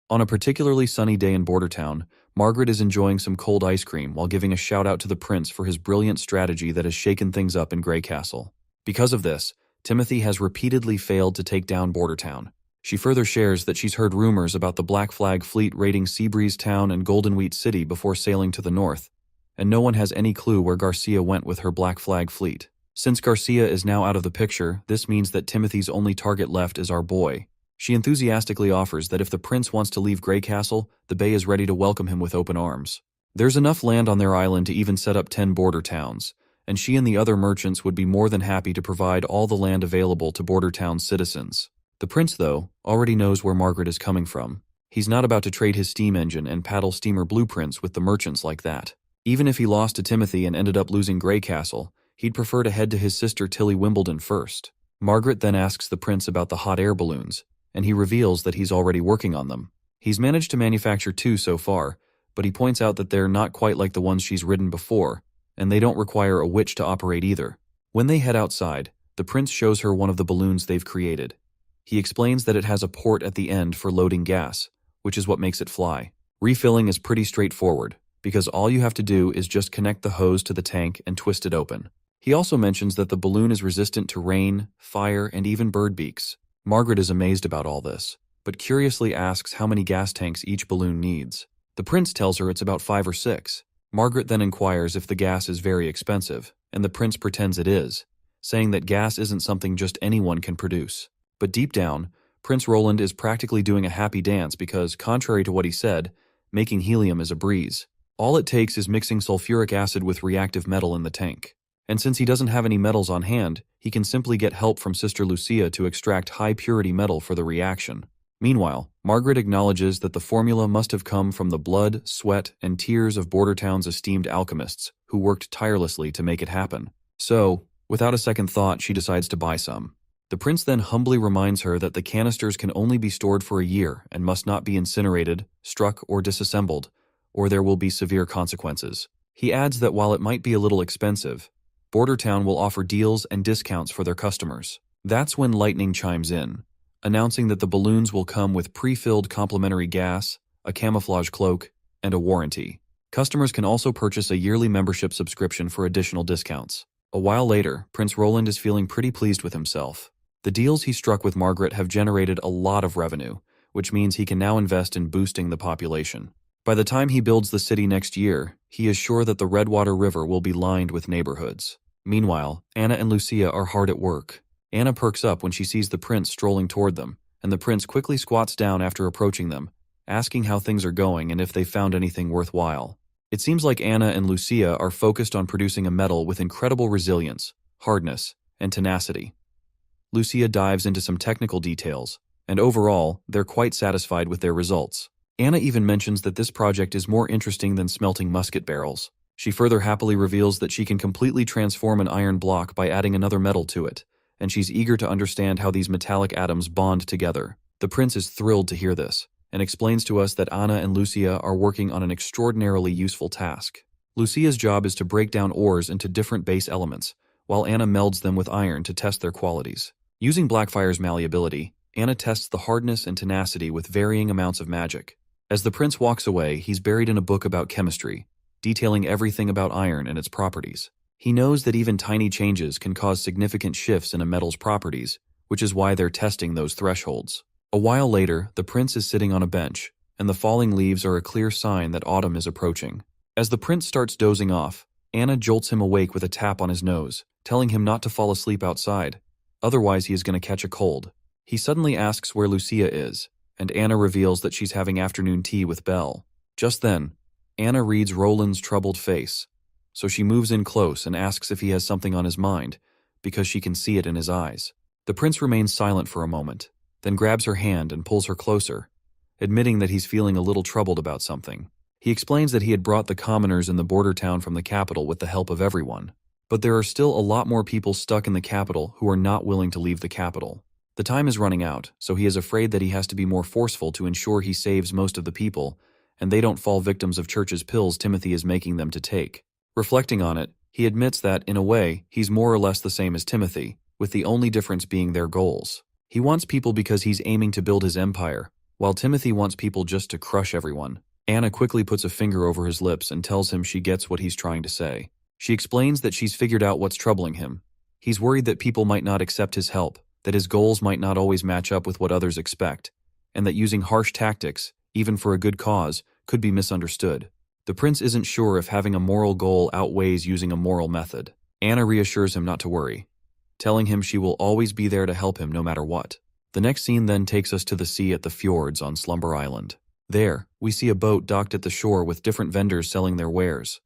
On a particularly sunny day in Bordertown, Margaret is enjoying some cold ice cream while giving a shout out to the prince for his brilliant strategy that has shaken things up in Grey Castle. Because of this, Timothy has repeatedly failed to take down Bordertown. She further shares that she's heard rumors about the Black Flag fleet raiding Seabreeze Town and Golden Wheat City before sailing to the north, and no one has any clue where Garcia went with her Black Flag fleet. Since Garcia is now out of the picture, this means that Timothy's only target left is our boy. She enthusiastically offers that if the prince wants to leave Grey Castle, the Bay is ready to welcome him with open arms. There's enough land on their island to even set up 10 border towns, and she and the other merchants would be more than happy to provide all the land available to border town citizens. The prince, though, already knows where Margaret is coming from. He's not about to trade his steam engine and paddle steamer blueprints with the merchants like that. Even if he lost to Timothy and ended up losing Grey Castle, he'd prefer to head to his sister Tilly Wimbledon first. Margaret then asks the prince about the hot air balloons, and he reveals that he's already working on them. He's managed to manufacture 2 so far, but he points out that they're not quite like the ones she's ridden before, and they don't require a witch to operate either. When they head outside, the prince shows her one of the balloons they've created. He explains that it has a port at the end for loading gas, which is what makes it fly. Refilling is pretty straightforward, because all you have to do is just connect the hose to the tank and twist it open. He also mentions that the balloon is resistant to rain, fire, and even bird beaks. Margaret is amazed about all this, but curiously asks how many gas tanks each balloon needs. The prince tells her it's about 5 or 6. Margaret then inquires if the gas is very expensive, and the prince pretends it is, saying that gas isn't something just anyone can produce. But deep down, Prince Roland is practically doing a happy dance because, contrary to what he said, making helium is a breeze. All it takes is mixing sulfuric acid with reactive metal in the tank. And since he doesn't have any metals on hand, he can simply get help from Sister Lucia to extract high-purity metal for the reaction. Meanwhile, Margaret acknowledges that the formula must have come from the blood, sweat, and tears of Bordertown's esteemed alchemists, who worked tirelessly to make it happen. So, without a second thought, she decides to buy some. The prince then humbly reminds her that the canisters can only be stored for a year and must not be incinerated, struck, or disassembled, or there will be severe consequences. He adds that while it might be a little expensive, Bordertown will offer deals and discounts for their customers. That's when lightning chimes in, announcing that the balloons will come with pre-filled complimentary gas, a camouflage cloak, and a warranty. Customers can also purchase a yearly membership subscription for additional discounts. A while later, Prince Roland is feeling pretty pleased with himself. The deals he struck with Margaret have generated a lot of revenue, which means he can now invest in boosting the population. By the time he builds the city next year, he is sure that the Redwater River will be lined with neighborhoods. Meanwhile, Anna and Lucia are hard at work. Anna perks up when she sees the prince strolling toward them, and the prince quickly squats down after approaching them, asking how things are going and if they found anything worthwhile. It seems like Anna and Lucia are focused on producing a metal with incredible resilience, hardness, and tenacity. Lucia dives into some technical details, and overall, they're quite satisfied with their results. Anna even mentions that this project is more interesting than smelting musket barrels. She further happily reveals that she can completely transform an iron block by adding another metal to it, and she's eager to understand how these metallic atoms bond together. The prince is thrilled to hear this, and explains to us that Anna and Lucia are working on an extraordinarily useful task. Lucia's job is to break down ores into different base elements, while Anna melds them with iron to test their qualities. Using Blackfire's malleability, Anna tests the hardness and tenacity with varying amounts of magic. As the prince walks away, he's buried in a book about chemistry, detailing everything about iron and its properties. He knows that even tiny changes can cause significant shifts in a metal's properties, which is why they're testing those thresholds. A while later, the prince is sitting on a bench, and the falling leaves are a clear sign that autumn is approaching. As the prince starts dozing off, Anna jolts him awake with a tap on his nose, telling him not to fall asleep outside, otherwise he is going to catch a cold. He suddenly asks where Lucia is, and Anna reveals that she's having afternoon tea with Belle. Just then, Anna reads Roland's troubled face, so she moves in close and asks if he has something on his mind, because she can see it in his eyes. The prince remains silent for a moment, then grabs her hand and pulls her closer, admitting that he's feeling a little troubled about something. He explains that he had brought the commoners in the border town from the capital with the help of everyone, but there are still a lot more people stuck in the capital who are not willing to leave the capital. The time is running out, so he is afraid that he has to be more forceful to ensure he saves most of the people, and they don't fall victims of Church's pills Timothy is making them to take. Reflecting on it, he admits that, in a way, he's more or less the same as Timothy, with the only difference being their goals. He wants people because he's aiming to build his empire, While Timothy wants people just to crush everyone, Anna quickly puts a finger over his lips and tells him she gets what he's trying to say. She explains that she's figured out what's troubling him. He's worried that people might not accept his help, that his goals might not always match up with what others expect, and that using harsh tactics, even for a good cause, could be misunderstood. The prince isn't sure if having a moral goal outweighs using a moral method. Anna reassures him not to worry, telling him she will always be there to help him no matter what. The next scene then takes us to the sea at the fjords on Slumber Island. There, we see a boat docked at the shore with different vendors selling their wares.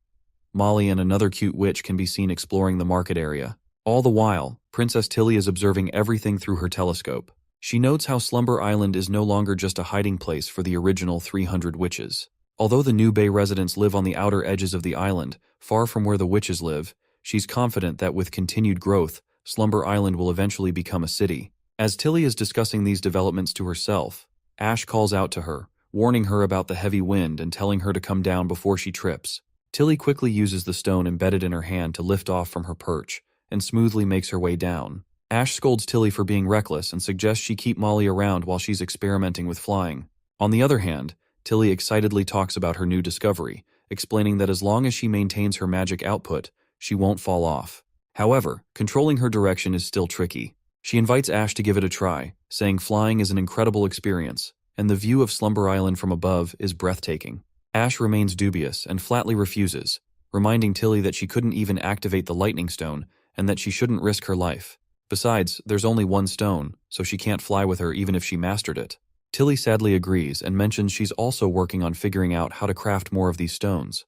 Molly and another cute witch can be seen exploring the market area. All the while, Princess Tilly is observing everything through her telescope. She notes how Slumber Island is no longer just a hiding place for the original 300 witches. Although the new Bay residents live on the outer edges of the island, far from where the witches live, she's confident that with continued growth, Slumber Island will eventually become a city. As Tilly is discussing these developments to herself, Ash calls out to her, warning her about the heavy wind and telling her to come down before she trips. Tilly quickly uses the stone embedded in her hand to lift off from her perch, and smoothly makes her way down. Ash scolds Tilly for being reckless and suggests she keep Molly around while she's experimenting with flying. On the other hand, Tilly excitedly talks about her new discovery, explaining that as long as she maintains her magic output, she won't fall off. However, controlling her direction is still tricky. She invites Ash to give it a try, saying flying is an incredible experience, and the view of Slumber Island from above is breathtaking. Ash remains dubious and flatly refuses, reminding Tilly that she couldn't even activate the lightning stone and that she shouldn't risk her life. Besides, there's only one stone, so she can't fly with her even if she mastered it. Tilly sadly agrees and mentions she's also working on figuring out how to craft more of these stones.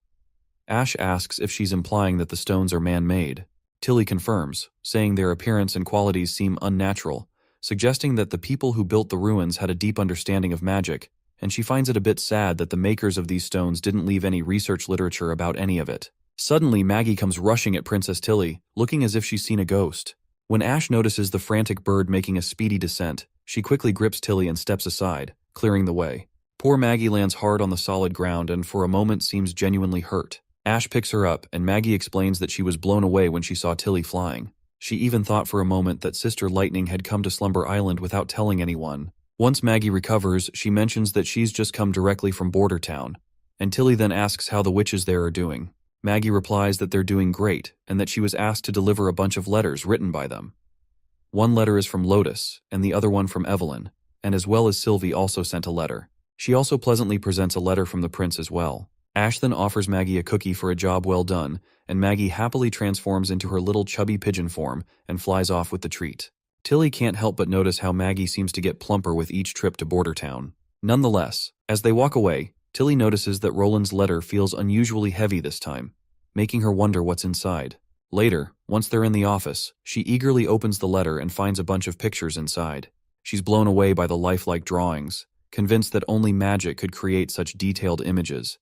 Ash asks if she's implying that the stones are man-made. Tilly confirms, saying their appearance and qualities seem unnatural, suggesting that the people who built the ruins had a deep understanding of magic, and she finds it a bit sad that the makers of these stones didn't leave any research literature about any of it. Suddenly, Maggie comes rushing at Princess Tilly, looking as if she's seen a ghost. When Ash notices the frantic bird making a speedy descent, she quickly grips Tilly and steps aside, clearing the way. Poor Maggie lands hard on the solid ground and for a moment seems genuinely hurt. Ash picks her up, and Maggie explains that she was blown away when she saw Tilly flying. She even thought for a moment that Sister Lightning had come to Slumber Island without telling anyone. Once Maggie recovers, she mentions that she's just come directly from Border Town, and Tilly then asks how the witches there are doing. Maggie replies that they're doing great, and that she was asked to deliver a bunch of letters written by them. One letter is from Lotus, and the other one from Evelyn, and as well as Sylvie also sent a letter. She also pleasantly presents a letter from the prince as well. Ash then offers Maggie a cookie for a job well done, and Maggie happily transforms into her little chubby pigeon form and flies off with the treat. Tilly can't help but notice how Maggie seems to get plumper with each trip to Border Town. Nonetheless, as they walk away, Tilly notices that Roland's letter feels unusually heavy this time, making her wonder what's inside. Later, once they're in the office, she eagerly opens the letter and finds a bunch of pictures inside. She's blown away by the lifelike drawings, convinced that only magic could create such detailed images,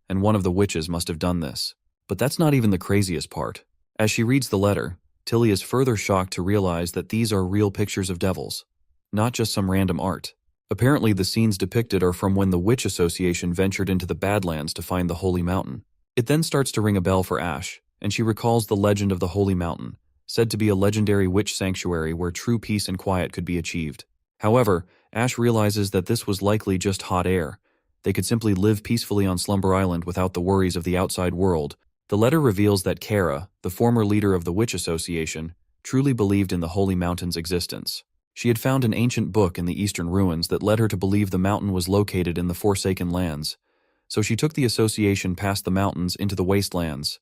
and one of the witches must have done this. But that's not even the craziest part. As she reads the letter, Tilly is further shocked to realize that these are real pictures of devils, not just some random art. Apparently, the scenes depicted are from when the Witch Association ventured into the Badlands to find the Holy Mountain. It then starts to ring a bell for Ash, and she recalls the legend of the Holy Mountain, said to be a legendary witch sanctuary where true peace and quiet could be achieved. However, Ash realizes that this was likely just hot air. They could simply live peacefully on Slumber Island without the worries of the outside world. The letter reveals that Kara, the former leader of the Witch Association, truly believed in the Holy Mountain's existence. She had found an ancient book in the eastern ruins that led her to believe the mountain was located in the Forsaken Lands. So she took the association past the mountains into the wastelands,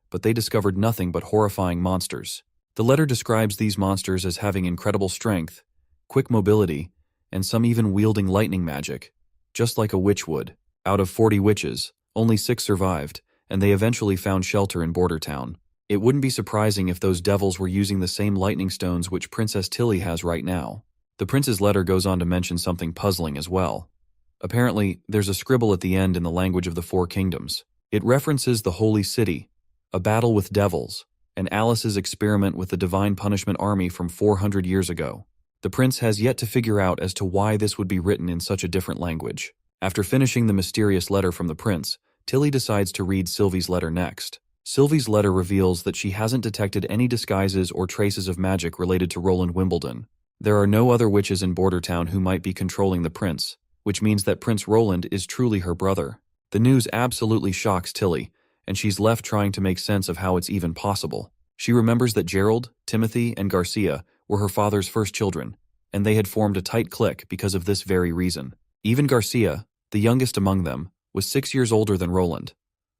but they discovered nothing but horrifying monsters. The letter describes these monsters as having incredible strength, quick mobility, and some even wielding lightning magic, just like a witch would. Out of 40 witches, only 6 survived, and they eventually found shelter in Border Town. It wouldn't be surprising if those devils were using the same lightning stones which Princess Tilly has right now. The prince's letter goes on to mention something puzzling as well. Apparently, there's a scribble at the end in the language of the 4 kingdoms. It references the Holy City, a battle with devils, and Alice's experiment with the Divine Punishment Army from 400 years ago. The prince has yet to figure out as to why this would be written in such a different language. After finishing the mysterious letter from the prince, Tilly decides to read Sylvie's letter next. Sylvie's letter reveals that she hasn't detected any disguises or traces of magic related to Roland Wimbledon. There are no other witches in Border Town who might be controlling the prince, which means that Prince Roland is truly her brother. The news absolutely shocks Tilly, and she's left trying to make sense of how it's even possible. She remembers that Gerald, Timothy, and Garcia were her father's first children, and they had formed a tight clique because of this very reason. Even Garcia, the youngest among them, was 6 years older than Roland.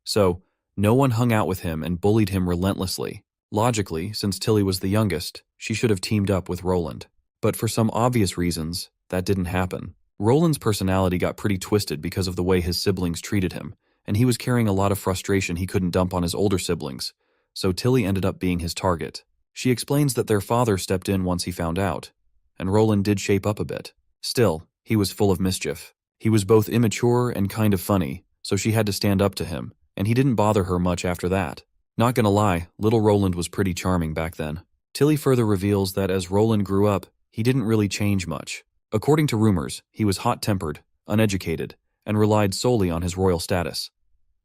So, no one hung out with him and bullied him relentlessly. Logically, since Tilly was the youngest, she should have teamed up with Roland. But for some obvious reasons, that didn't happen. Roland's personality got pretty twisted because of the way his siblings treated him, and he was carrying a lot of frustration he couldn't dump on his older siblings, so Tilly ended up being his target. She explains that their father stepped in once he found out, and Roland did shape up a bit. Still, he was full of mischief. He was both immature and kind of funny, so she had to stand up to him, and he didn't bother her much after that. Not gonna lie, little Roland was pretty charming back then. Tilly further reveals that as Roland grew up, he didn't really change much. According to rumors, he was hot-tempered, uneducated, and relied solely on his royal status.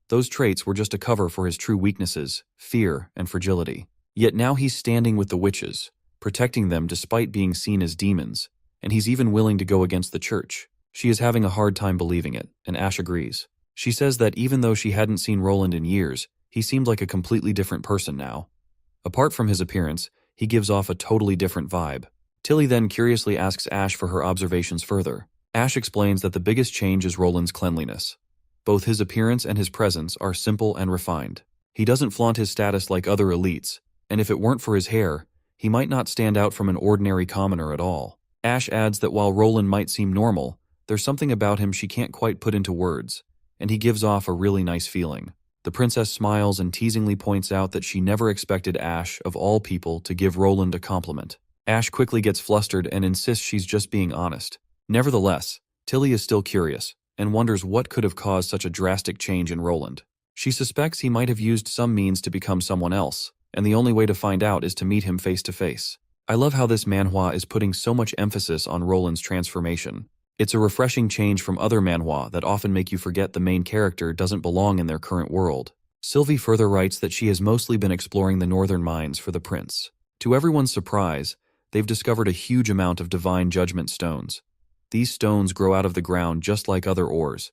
Those traits were just a cover for his true weaknesses, fear and fragility. Yet now he's standing with the witches, protecting them despite being seen as demons, and he's even willing to go against the church. She is having a hard time believing it, and Ash agrees. She says that even though she hadn't seen Roland in years, he seemed like a completely different person now. Apart from his appearance, he gives off a totally different vibe. Tilly then curiously asks Ash for her observations further. Ash explains that the biggest change is Roland's cleanliness. Both his appearance and his presence are simple and refined. He doesn't flaunt his status like other elites, and if it weren't for his hair, he might not stand out from an ordinary commoner at all. Ash adds that while Roland might seem normal, there's something about him she can't quite put into words, and he gives off a really nice feeling. The princess smiles and teasingly points out that she never expected Ash, of all people, to give Roland a compliment. Ash quickly gets flustered and insists she's just being honest. Nevertheless, Tilly is still curious, and wonders what could have caused such a drastic change in Roland. She suspects he might have used some means to become someone else, and the only way to find out is to meet him face to face. I love how this manhwa is putting so much emphasis on Roland's transformation. It's a refreshing change from other manhwa that often make you forget the main character doesn't belong in their current world. Sylvie further writes that she has mostly been exploring the northern mines for the prince. To everyone's surprise, they've discovered a huge amount of divine judgment stones. These stones grow out of the ground just like other ores.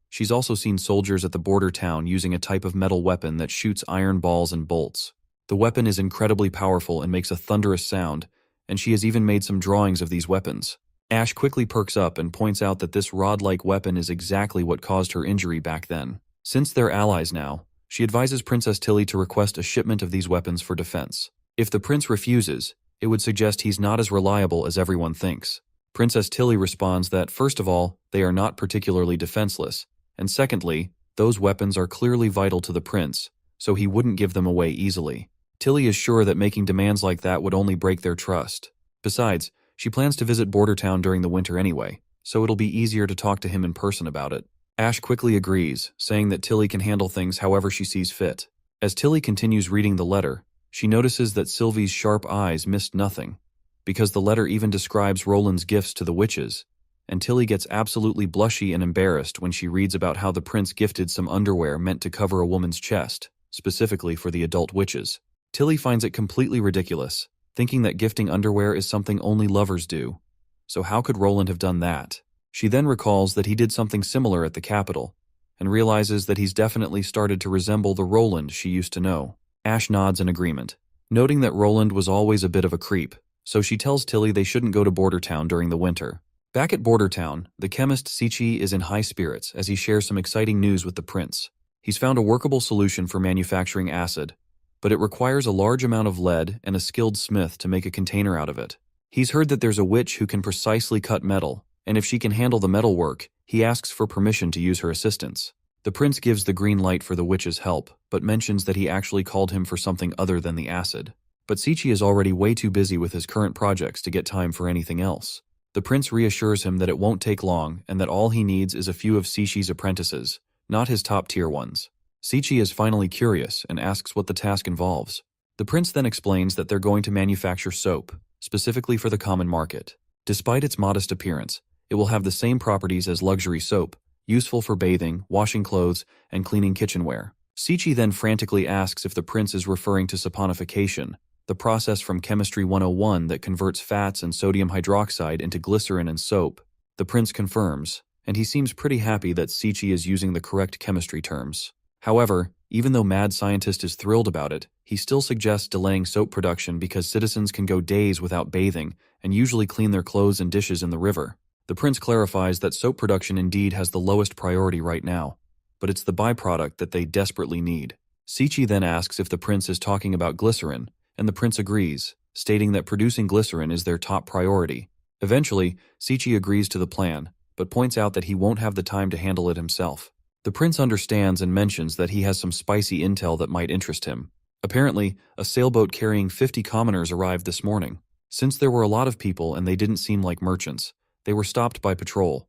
She's also seen soldiers at the border town using a type of metal weapon that shoots iron balls and bolts. The weapon is incredibly powerful and makes a thunderous sound, and she has even made some drawings of these weapons. Ash quickly perks up and points out that this rod-like weapon is exactly what caused her injury back then. Since they're allies now, she advises Princess Tilly to request a shipment of these weapons for defense. If the prince refuses, it would suggest he's not as reliable as everyone thinks. Princess Tilly responds that, first of all, they are not particularly defenseless, and secondly, those weapons are clearly vital to the prince, so he wouldn't give them away easily. Tilly is sure that making demands like that would only break their trust. Besides, she plans to visit Bordertown during the winter anyway, so it'll be easier to talk to him in person about it. Ash quickly agrees, saying that Tilly can handle things however she sees fit. As Tilly continues reading the letter, she notices that Sylvie's sharp eyes missed nothing, because the letter even describes Roland's gifts to the witches, and Tilly gets absolutely blushy and embarrassed when she reads about how the prince gifted some underwear meant to cover a woman's chest, specifically for the adult witches. Tilly finds it completely ridiculous, thinking that gifting underwear is something only lovers do. So how could Roland have done that? She then recalls that he did something similar at the capital, and realizes that he's definitely started to resemble the Roland she used to know. Ash nods in agreement, noting that Roland was always a bit of a creep, so she tells Tilly they shouldn't go to Bordertown during the winter. Back at Bordertown, the chemist Sichi is in high spirits as he shares some exciting news with the prince. He's found a workable solution for manufacturing acid, but it requires a large amount of lead and a skilled smith to make a container out of it. He's heard that there's a witch who can precisely cut metal, and if she can handle the metal work, he asks for permission to use her assistance. The prince gives the green light for the witch's help, but mentions that he actually called him for something other than the acid. But Sichi is already way too busy with his current projects to get time for anything else. The prince reassures him that it won't take long and that all he needs is a few of Sichi's apprentices, not his top-tier ones. Sichi is finally curious and asks what the task involves. The prince then explains that they're going to manufacture soap, specifically for the common market. Despite its modest appearance, it will have the same properties as luxury soap, useful for bathing, washing clothes, and cleaning kitchenware. Sichi then frantically asks if the prince is referring to saponification, the process from Chemistry 101 that converts fats and sodium hydroxide into glycerin and soap. The prince confirms, and he seems pretty happy that Sichi is using the correct chemistry terms. However, even though Mad Scientist is thrilled about it, he still suggests delaying soap production because citizens can go days without bathing and usually clean their clothes and dishes in the river. The prince clarifies that soap production indeed has the lowest priority right now, but it's the byproduct that they desperately need. Sichi then asks if the prince is talking about glycerin, and the prince agrees, stating that producing glycerin is their top priority. Eventually, Sichi agrees to the plan, but points out that he won't have the time to handle it himself. The prince understands and mentions that he has some spicy intel that might interest him. Apparently, a sailboat carrying 50 commoners arrived this morning. Since there were a lot of people and they didn't seem like merchants, they were stopped by patrol.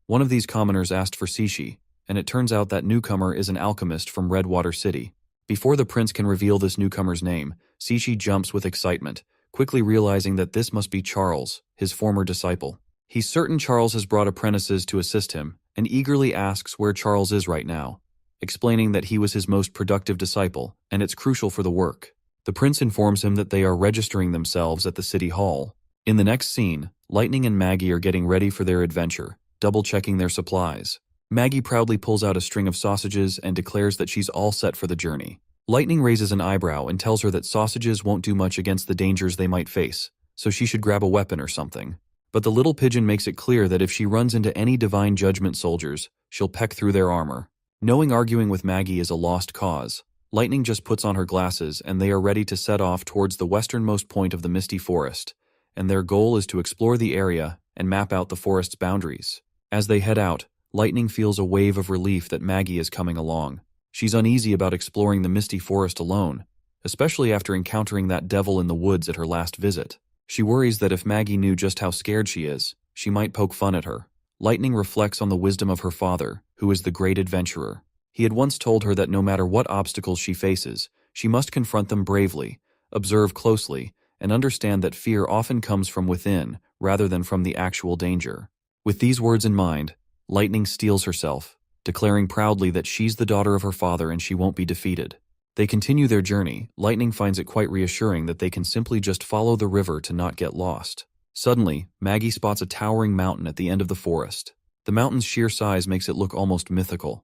One of these commoners asked for Sichi, and it turns out that newcomer is an alchemist from Redwater City. Before the prince can reveal this newcomer's name, Sichi jumps with excitement, quickly realizing that this must be Charles, his former disciple. He's certain Charles has brought apprentices to assist him, and eagerly asks where Charles is right now, explaining that he was his most productive disciple, and it's crucial for the work. The prince informs him that they are registering themselves at the city hall. In the next scene, Lightning and Maggie are getting ready for their adventure, double-checking their supplies. Maggie proudly pulls out a string of sausages and declares that she's all set for the journey. Lightning raises an eyebrow and tells her that sausages won't do much against the dangers they might face, so she should grab a weapon or something. But the little pigeon makes it clear that if she runs into any Divine Judgment soldiers, she'll peck through their armor. Knowing arguing with Maggie is a lost cause, Lightning just puts on her glasses and they are ready to set off towards the westernmost point of the misty forest, and their goal is to explore the area and map out the forest's boundaries. As they head out, Lightning feels a wave of relief that Maggie is coming along. She's uneasy about exploring the misty forest alone, especially after encountering that devil in the woods at her last visit. She worries that if Maggie knew just how scared she is, she might poke fun at her. Lightning reflects on the wisdom of her father, who is the great adventurer. He had once told her that no matter what obstacles she faces, she must confront them bravely, observe closely, and understand that fear often comes from within rather than from the actual danger. With these words in mind, Lightning steels herself, declaring proudly that she's the daughter of her father and she won't be defeated. They continue their journey. Lightning finds it quite reassuring that they can simply just follow the river to not get lost. Suddenly, Maggie spots a towering mountain at the end of the forest. The mountain's sheer size makes it look almost mythical.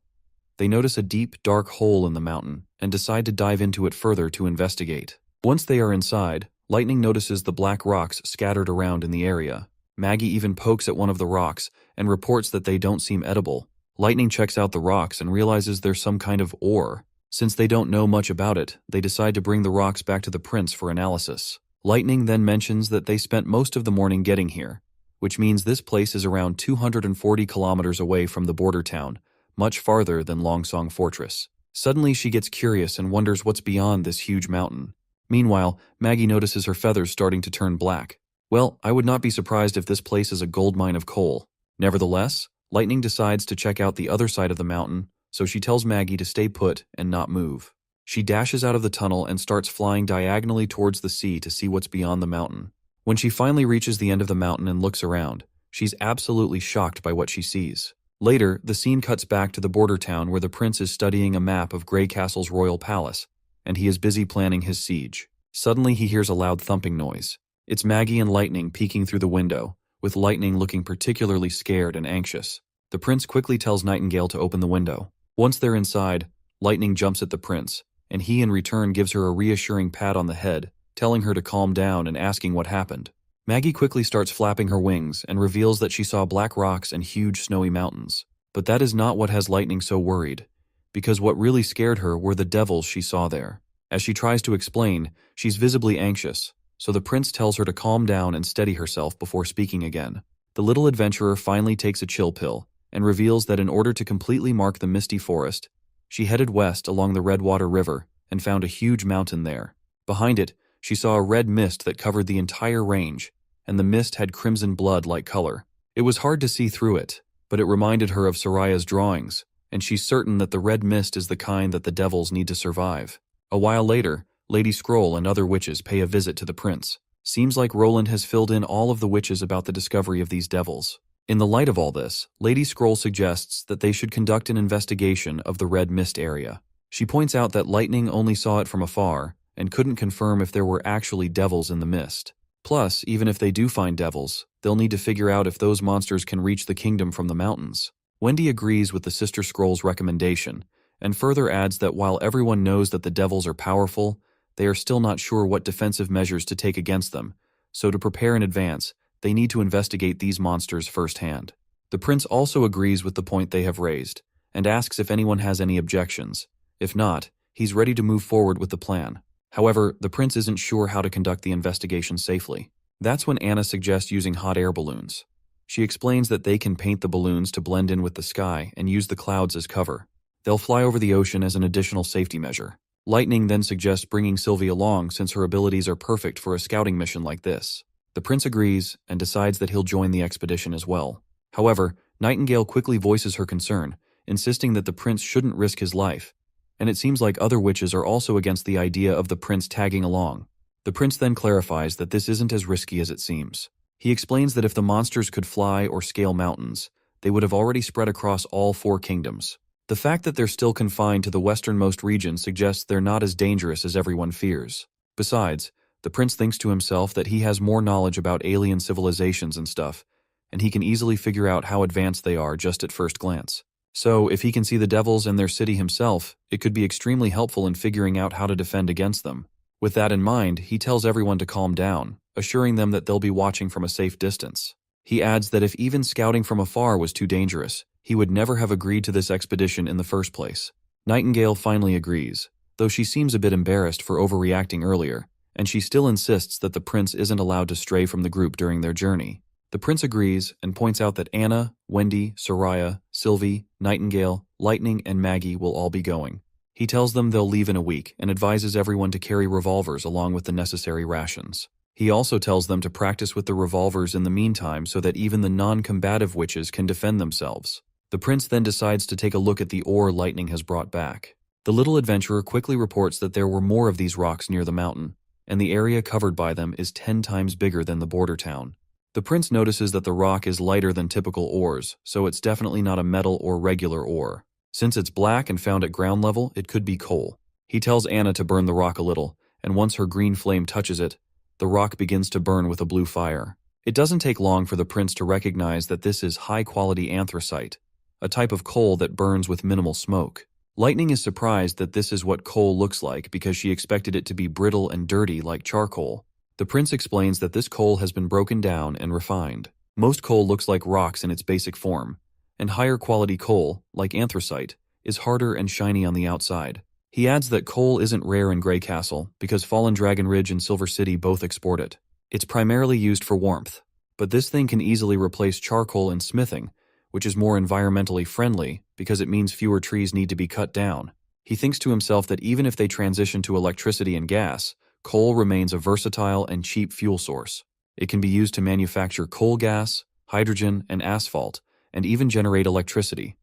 They notice a deep, dark hole in the mountain and decide to dive into it further to investigate. Once they are inside, Lightning notices the black rocks scattered around in the area. Maggie even pokes at one of the rocks and reports that they don't seem edible. Lightning checks out the rocks and realizes there's some kind of ore. Since they don't know much about it, they decide to bring the rocks back to the prince for analysis. Lightning then mentions that they spent most of the morning getting here, which means this place is around 240 kilometers away from the border town, much farther than Longsong Fortress. Suddenly she gets curious and wonders what's beyond this huge mountain. Meanwhile, Maggie notices her feathers starting to turn black. Well, I would not be surprised if this place is a gold mine of coal. Nevertheless, Lightning decides to check out the other side of the mountain, so she tells Maggie to stay put and not move. She dashes out of the tunnel and starts flying diagonally towards the sea to see what's beyond the mountain. When she finally reaches the end of the mountain and looks around, she's absolutely shocked by what she sees. Later, the scene cuts back to the border town where the prince is studying a map of Grey Castle's royal palace, and he is busy planning his siege. Suddenly he hears a loud thumping noise. It's Maggie and Lightning peeking through the window, with Lightning looking particularly scared and anxious. The prince quickly tells Nightingale to open the window. Once they're inside, Lightning jumps at the prince, and he in return gives her a reassuring pat on the head, telling her to calm down and asking what happened. Maggie quickly starts flapping her wings and reveals that she saw black rocks and huge snowy mountains. But that is not what has Lightning so worried, because what really scared her were the devils she saw there. As she tries to explain, she's visibly anxious, so the prince tells her to calm down and steady herself before speaking again. The little adventurer finally takes a chill pill and reveals that in order to completely mark the misty forest, she headed west along the Redwater River and found a huge mountain there. Behind it, she saw a red mist that covered the entire range, and the mist had crimson blood-like color. It was hard to see through it, but it reminded her of Soraya's drawings, and she's certain that the red mist is the kind that the devils need to survive. A while later, Lady Scroll and other witches pay a visit to the prince. Seems like Roland has filled in all of the witches about the discovery of these devils. In the light of all this, Lady Scroll suggests that they should conduct an investigation of the red mist area. She points out that Lightning only saw it from afar and couldn't confirm if there were actually devils in the mist. Plus, even if they do find devils, they'll need to figure out if those monsters can reach the kingdom from the mountains. Wendy agrees with the Sister Scroll's recommendation, and further adds that while everyone knows that the devils are powerful, they are still not sure what defensive measures to take against them, so to prepare in advance, they need to investigate these monsters firsthand. The prince also agrees with the point they have raised, and asks if anyone has any objections. If not, he's ready to move forward with the plan. However, the prince isn't sure how to conduct the investigation safely. That's when Anna suggests using hot air balloons. She explains that they can paint the balloons to blend in with the sky and use the clouds as cover. They'll fly over the ocean as an additional safety measure. Lightning then suggests bringing Sylvie along since her abilities are perfect for a scouting mission like this. The prince agrees and decides that he'll join the expedition as well. However, Nightingale quickly voices her concern, insisting that the prince shouldn't risk his life, and it seems like other witches are also against the idea of the prince tagging along. The prince then clarifies that this isn't as risky as it seems. He explains that if the monsters could fly or scale mountains, they would have already spread across all 4 kingdoms. The fact that they're still confined to the westernmost region suggests they're not as dangerous as everyone fears. Besides, the prince thinks to himself that he has more knowledge about alien civilizations and stuff, and he can easily figure out how advanced they are just at first glance. So, if he can see the devils and their city himself, it could be extremely helpful in figuring out how to defend against them. With that in mind, he tells everyone to calm down, assuring them that they'll be watching from a safe distance. He adds that if even scouting from afar was too dangerous, he would never have agreed to this expedition in the first place. Nightingale finally agrees, though she seems a bit embarrassed for overreacting earlier, and she still insists that the prince isn't allowed to stray from the group during their journey. The prince agrees and points out that Anna, Wendy, Soraya, Sylvie, Nightingale, Lightning, and Maggie will all be going. He tells them they'll leave in a week and advises everyone to carry revolvers along with the necessary rations. He also tells them to practice with the revolvers in the meantime so that even the non-combative witches can defend themselves. The prince then decides to take a look at the ore Lightning has brought back. The little adventurer quickly reports that there were more of these rocks near the mountain, and the area covered by them is 10 times bigger than the border town. The prince notices that the rock is lighter than typical ores, so it's definitely not a metal or regular ore. Since it's black and found at ground level, it could be coal. He tells Anna to burn the rock a little, and once her green flame touches it, the rock begins to burn with a blue fire. It doesn't take long for the prince to recognize that this is high-quality anthracite, a type of coal that burns with minimal smoke. Lightning is surprised that this is what coal looks like because she expected it to be brittle and dirty like charcoal. The prince explains that this coal has been broken down and refined. Most coal looks like rocks in its basic form, and higher quality coal, like anthracite, is harder and shiny on the outside. He adds that coal isn't rare in Grey Castle because Fallen Dragon Ridge and Silver City both export it. It's primarily used for warmth, but this thing can easily replace charcoal in smithing, which is more environmentally friendly because it means fewer trees need to be cut down. He thinks to himself that even if they transition to electricity and gas, coal remains a versatile and cheap fuel source. It can be used to manufacture coal gas, hydrogen, and asphalt, and even generate electricity.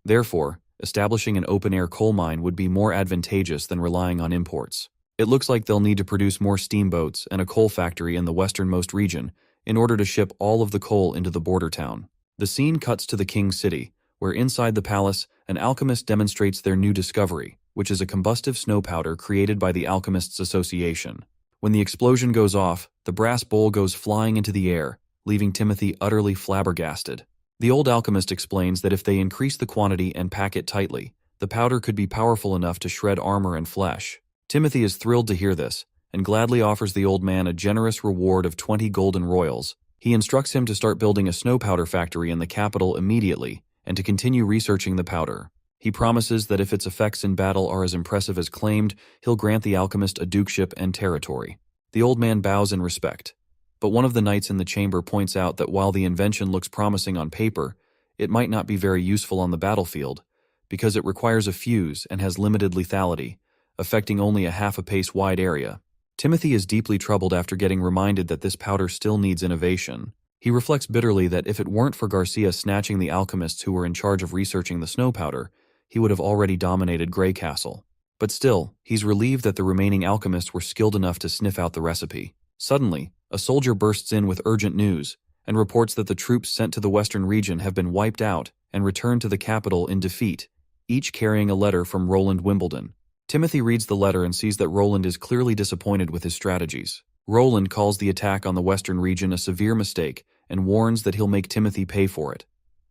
Therefore, establishing an open-air coal mine would be more advantageous than relying on imports. It looks like they'll need to produce more steamboats and a coal factory in the westernmost region in order to ship all of the coal into the border town. The scene cuts to the king's city, where inside the palace, an alchemist demonstrates their new discovery, which is a combustive snow powder created by the Alchemists Association. When the explosion goes off, the brass bowl goes flying into the air, leaving Timothy utterly flabbergasted. The old alchemist explains that if they increase the quantity and pack it tightly, the powder could be powerful enough to shred armor and flesh. Timothy is thrilled to hear this, and gladly offers the old man a generous reward of 20 golden royals. He instructs him to start building a snow powder factory in the capital immediately, and to continue researching the powder. He promises that if its effects in battle are as impressive as claimed, he'll grant the alchemist a dukeship and territory. The old man bows in respect, but one of the knights in the chamber points out that while the invention looks promising on paper, it might not be very useful on the battlefield, because it requires a fuse and has limited lethality, affecting only a half a pace wide area. Timothy is deeply troubled after getting reminded that this powder still needs innovation. He reflects bitterly that if it weren't for Garcia snatching the alchemists who were in charge of researching the snow powder, he would have already dominated Grey Castle. But still, he's relieved that the remaining alchemists were skilled enough to sniff out the recipe. Suddenly, a soldier bursts in with urgent news and reports that the troops sent to the western region have been wiped out and returned to the capital in defeat, each carrying a letter from Roland Wimbledon. Timothy reads the letter and sees that Roland is clearly disappointed with his strategies. Roland calls the attack on the western region a severe mistake and warns that he'll make Timothy pay for it.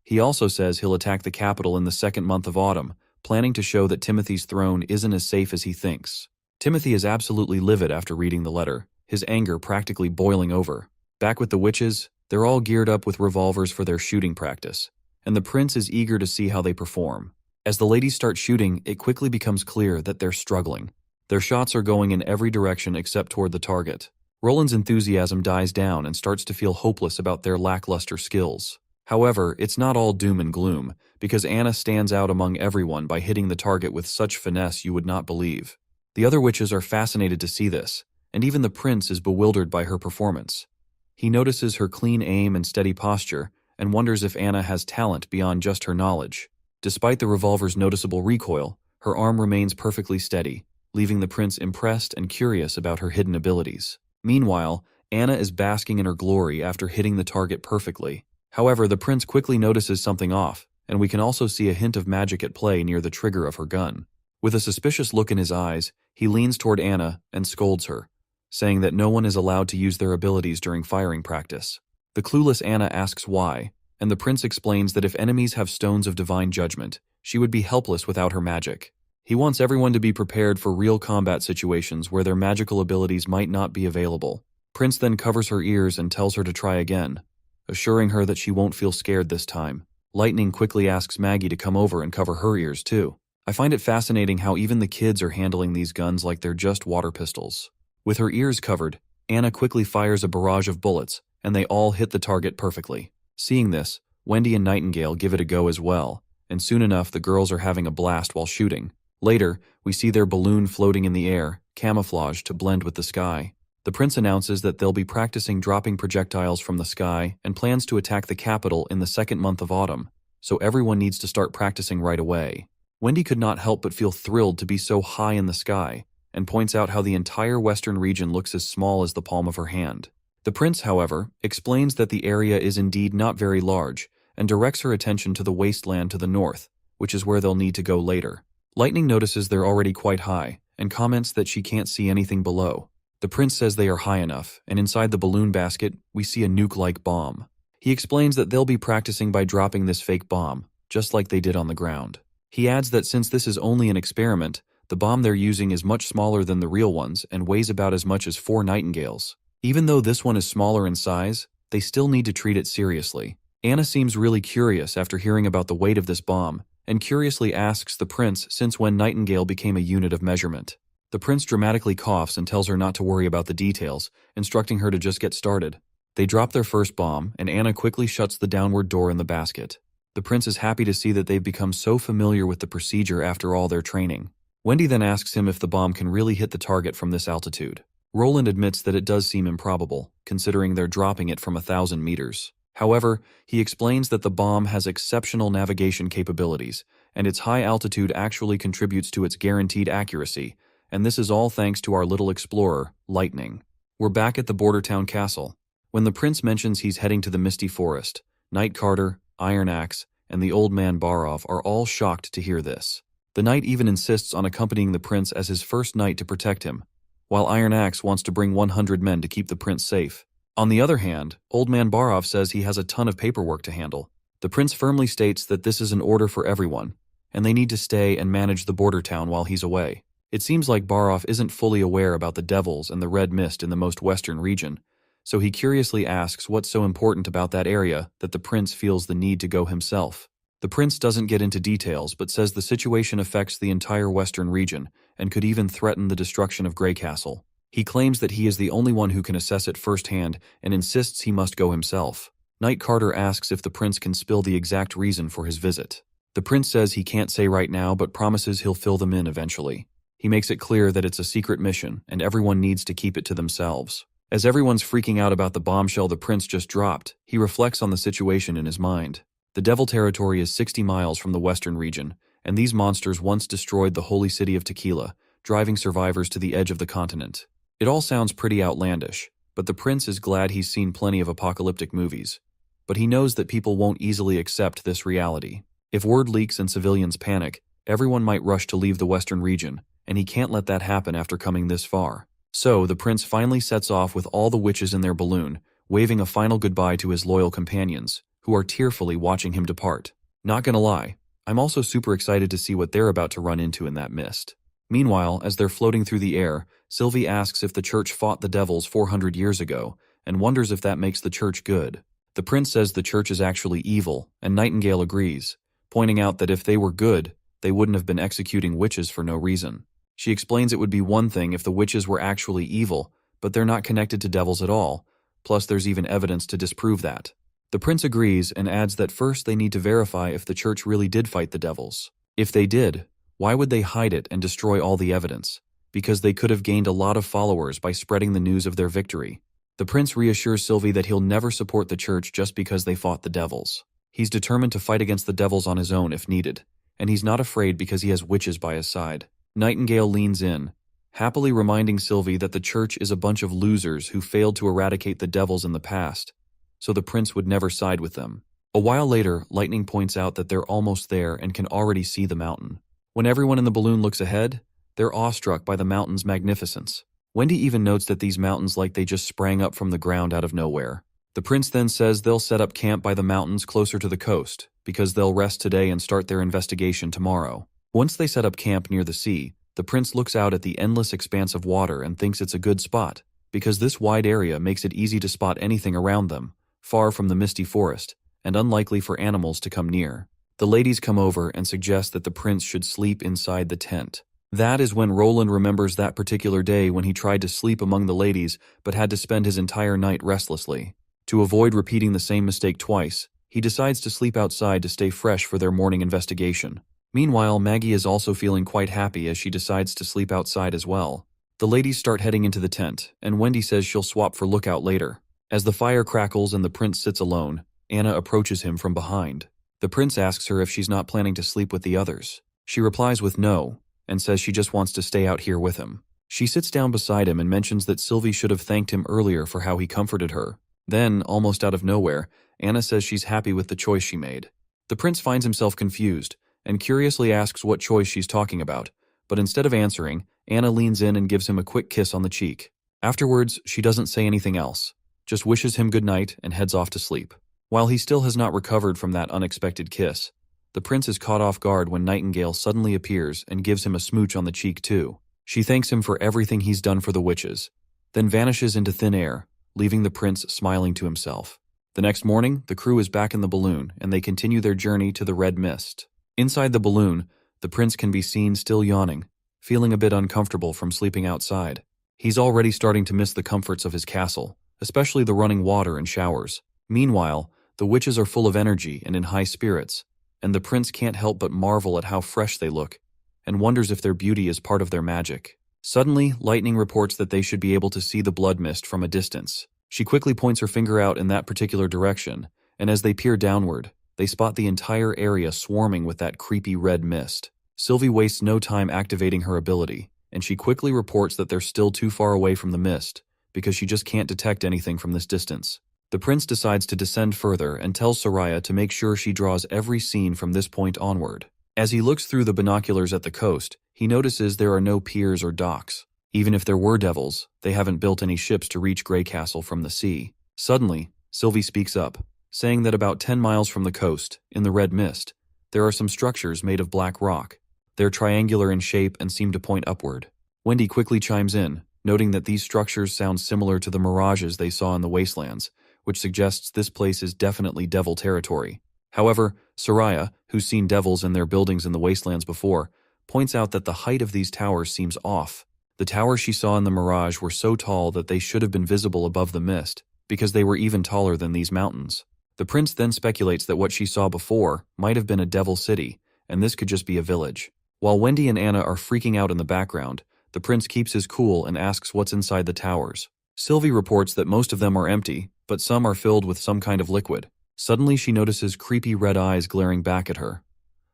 He also says he'll attack the capital in the second month of autumn, planning to show that Timothy's throne isn't as safe as he thinks. Timothy is absolutely livid after reading the letter, his anger practically boiling over. Back with the witches, they're all geared up with revolvers for their shooting practice, and the prince is eager to see how they perform. As the ladies start shooting, it quickly becomes clear that they're struggling. Their shots are going in every direction except toward the target. Roland's enthusiasm dies down and starts to feel hopeless about their lackluster skills. However, it's not all doom and gloom, because Anna stands out among everyone by hitting the target with such finesse you would not believe. The other witches are fascinated to see this, and even the prince is bewildered by her performance. He notices her clean aim and steady posture, and wonders if Anna has talent beyond just her knowledge. Despite the revolver's noticeable recoil, her arm remains perfectly steady, leaving the prince impressed and curious about her hidden abilities. Meanwhile, Anna is basking in her glory after hitting the target perfectly. However, the prince quickly notices something off, and we can also see a hint of magic at play near the trigger of her gun. With a suspicious look in his eyes, he leans toward Anna and scolds her, saying that no one is allowed to use their abilities during firing practice. The clueless Anna asks why, and the prince explains that if enemies have stones of divine judgment, she would be helpless without her magic. He wants everyone to be prepared for real combat situations where their magical abilities might not be available. Prince then covers her ears and tells her to try again, assuring her that she won't feel scared this time. Lightning quickly asks Maggie to come over and cover her ears too. I find it fascinating how even the kids are handling these guns like they're just water pistols. With her ears covered, Anna quickly fires a barrage of bullets, and they all hit the target perfectly. Seeing this, Wendy and Nightingale give it a go as well, and soon enough the girls are having a blast while shooting. Later, we see their balloon floating in the air, camouflaged to blend with the sky. The prince announces that they'll be practicing dropping projectiles from the sky and plans to attack the capital in the second month of autumn, so everyone needs to start practicing right away. Wendy could not help but feel thrilled to be so high in the sky, and points out how the entire western region looks as small as the palm of her hand. The prince, however, explains that the area is indeed not very large, and directs her attention to the wasteland to the north, which is where they'll need to go later. Lightning notices they're already quite high, and comments that she can't see anything below. The prince says they are high enough, and inside the balloon basket, we see a nuke-like bomb. He explains that they'll be practicing by dropping this fake bomb, just like they did on the ground. He adds that since this is only an experiment, the bomb they're using is much smaller than the real ones and weighs about as much as 4 nightingales. Even though this one is smaller in size, they still need to treat it seriously. Anna seems really curious after hearing about the weight of this bomb, and curiously asks the prince since when Nightingale became a unit of measurement. The prince dramatically coughs and tells her not to worry about the details, instructing her to just get started. They drop their first bomb, and Anna quickly shuts the downward door in the basket. The prince is happy to see that they've become so familiar with the procedure after all their training. Wendy then asks him if the bomb can really hit the target from this altitude. Roland admits that it does seem improbable, considering they're dropping it from 1,000 meters. However, he explains that the bomb has exceptional navigation capabilities, and its high altitude actually contributes to its guaranteed accuracy, and this is all thanks to our little explorer, Lightning. We're back at the border town castle. When the prince mentions he's heading to the Misty Forest, Knight Carter, Iron Axe, and the old man Barov are all shocked to hear this. The knight even insists on accompanying the prince as his first knight to protect him, while Iron Axe wants to bring 100 men to keep the prince safe. On the other hand, Old Man Barov says he has a ton of paperwork to handle. The prince firmly states that this is an order for everyone, and they need to stay and manage the border town while he's away. It seems like Barov isn't fully aware about the devils and the red mist in the most western region, so he curiously asks what's so important about that area that the prince feels the need to go himself. The prince doesn't get into details but says the situation affects the entire western region and could even threaten the destruction of Grey Castle. He claims that he is the only one who can assess it firsthand and insists he must go himself. Knight Carter asks if the prince can spill the exact reason for his visit. The prince says he can't say right now but promises he'll fill them in eventually. He makes it clear that it's a secret mission and everyone needs to keep it to themselves. As everyone's freaking out about the bombshell the prince just dropped, he reflects on the situation in his mind. The Devil Territory is 60 miles from the western region, and these monsters once destroyed the holy city of Tequila, driving survivors to the edge of the continent. It all sounds pretty outlandish, but the prince is glad he's seen plenty of apocalyptic movies. But he knows that people won't easily accept this reality. If word leaks and civilians panic, everyone might rush to leave the western region, and he can't let that happen after coming this far. So, the prince finally sets off with all the witches in their balloon, waving a final goodbye to his loyal companions, who are tearfully watching him depart. Not gonna lie, I'm also super excited to see what they're about to run into in that mist. Meanwhile, as they're floating through the air, Sylvie asks if the church fought the devils 400 years ago, and wonders if that makes the church good. The prince says the church is actually evil, and Nightingale agrees, pointing out that if they were good, they wouldn't have been executing witches for no reason. She explains it would be one thing if the witches were actually evil, but they're not connected to devils at all, plus there's even evidence to disprove that. The prince agrees and adds that first they need to verify if the church really did fight the devils. If they did, why would they hide it and destroy all the evidence? Because they could have gained a lot of followers by spreading the news of their victory. The prince reassures Sylvie that he'll never support the church just because they fought the devils. He's determined to fight against the devils on his own if needed, and he's not afraid because he has witches by his side. Nightingale leans in, happily reminding Sylvie that the church is a bunch of losers who failed to eradicate the devils in the past, so the prince would never side with them. A while later, Lightning points out that they're almost there and can already see the mountain. When everyone in the balloon looks ahead, they're awestruck by the mountain's magnificence. Wendy even notes that these mountains like they just sprang up from the ground out of nowhere. The prince then says they'll set up camp by the mountains closer to the coast, because they'll rest today and start their investigation tomorrow. Once they set up camp near the sea, the prince looks out at the endless expanse of water and thinks it's a good spot, because this wide area makes it easy to spot anything around them, far from the misty forest, and unlikely for animals to come near. The ladies come over and suggest that the prince should sleep inside the tent. That is when Roland remembers that particular day when he tried to sleep among the ladies but had to spend his entire night restlessly. To avoid repeating the same mistake twice, he decides to sleep outside to stay fresh for their morning investigation. Meanwhile, Maggie is also feeling quite happy as she decides to sleep outside as well. The ladies start heading into the tent, and Wendy says she'll swap for lookout later. As the fire crackles and the prince sits alone, Anna approaches him from behind. The prince asks her if she's not planning to sleep with the others. She replies with no, and says she just wants to stay out here with him. She sits down beside him and mentions that Sylvie should have thanked him earlier for how he comforted her. Then, almost out of nowhere, Anna says she's happy with the choice she made. The prince finds himself confused, and curiously asks what choice she's talking about, but instead of answering, Anna leans in and gives him a quick kiss on the cheek. Afterwards, she doesn't say anything else, just wishes him good night and heads off to sleep. While he still has not recovered from that unexpected kiss, the prince is caught off guard when Nightingale suddenly appears and gives him a smooch on the cheek too. She thanks him for everything he's done for the witches, then vanishes into thin air, leaving the prince smiling to himself. The next morning, the crew is back in the balloon, and they continue their journey to the red mist. Inside the balloon, the prince can be seen still yawning, feeling a bit uncomfortable from sleeping outside. He's already starting to miss the comforts of his castle, especially the running water and showers. Meanwhile, the witches are full of energy and in high spirits, and the prince can't help but marvel at how fresh they look, and wonders if their beauty is part of their magic. Suddenly, Lightning reports that they should be able to see the blood mist from a distance. She quickly points her finger out in that particular direction, and as they peer downward, they spot the entire area swarming with that creepy red mist. Sylvie wastes no time activating her ability, and she quickly reports that they're still too far away from the mist, because she just can't detect anything from this distance. The prince decides to descend further and tells Soraya to make sure she draws every scene from this point onward. As he looks through the binoculars at the coast, he notices there are no piers or docks. Even if there were devils, they haven't built any ships to reach Grey Castle from the sea. Suddenly, Sylvie speaks up, saying that about 10 miles from the coast, in the red mist, there are some structures made of black rock. They're triangular in shape and seem to point upward. Wendy quickly chimes in, noting that these structures sound similar to the mirages they saw in the wastelands, which suggests this place is definitely devil territory. However, Soraya, who's seen devils in their buildings in the wastelands before, points out that the height of these towers seems off. The towers she saw in the mirage were so tall that they should have been visible above the mist, because they were even taller than these mountains. The prince then speculates that what she saw before might have been a devil city, and this could just be a village. While Wendy and Anna are freaking out in the background, the prince keeps his cool and asks what's inside the towers. Sylvie reports that most of them are empty, but some are filled with some kind of liquid. Suddenly she notices creepy red eyes glaring back at her.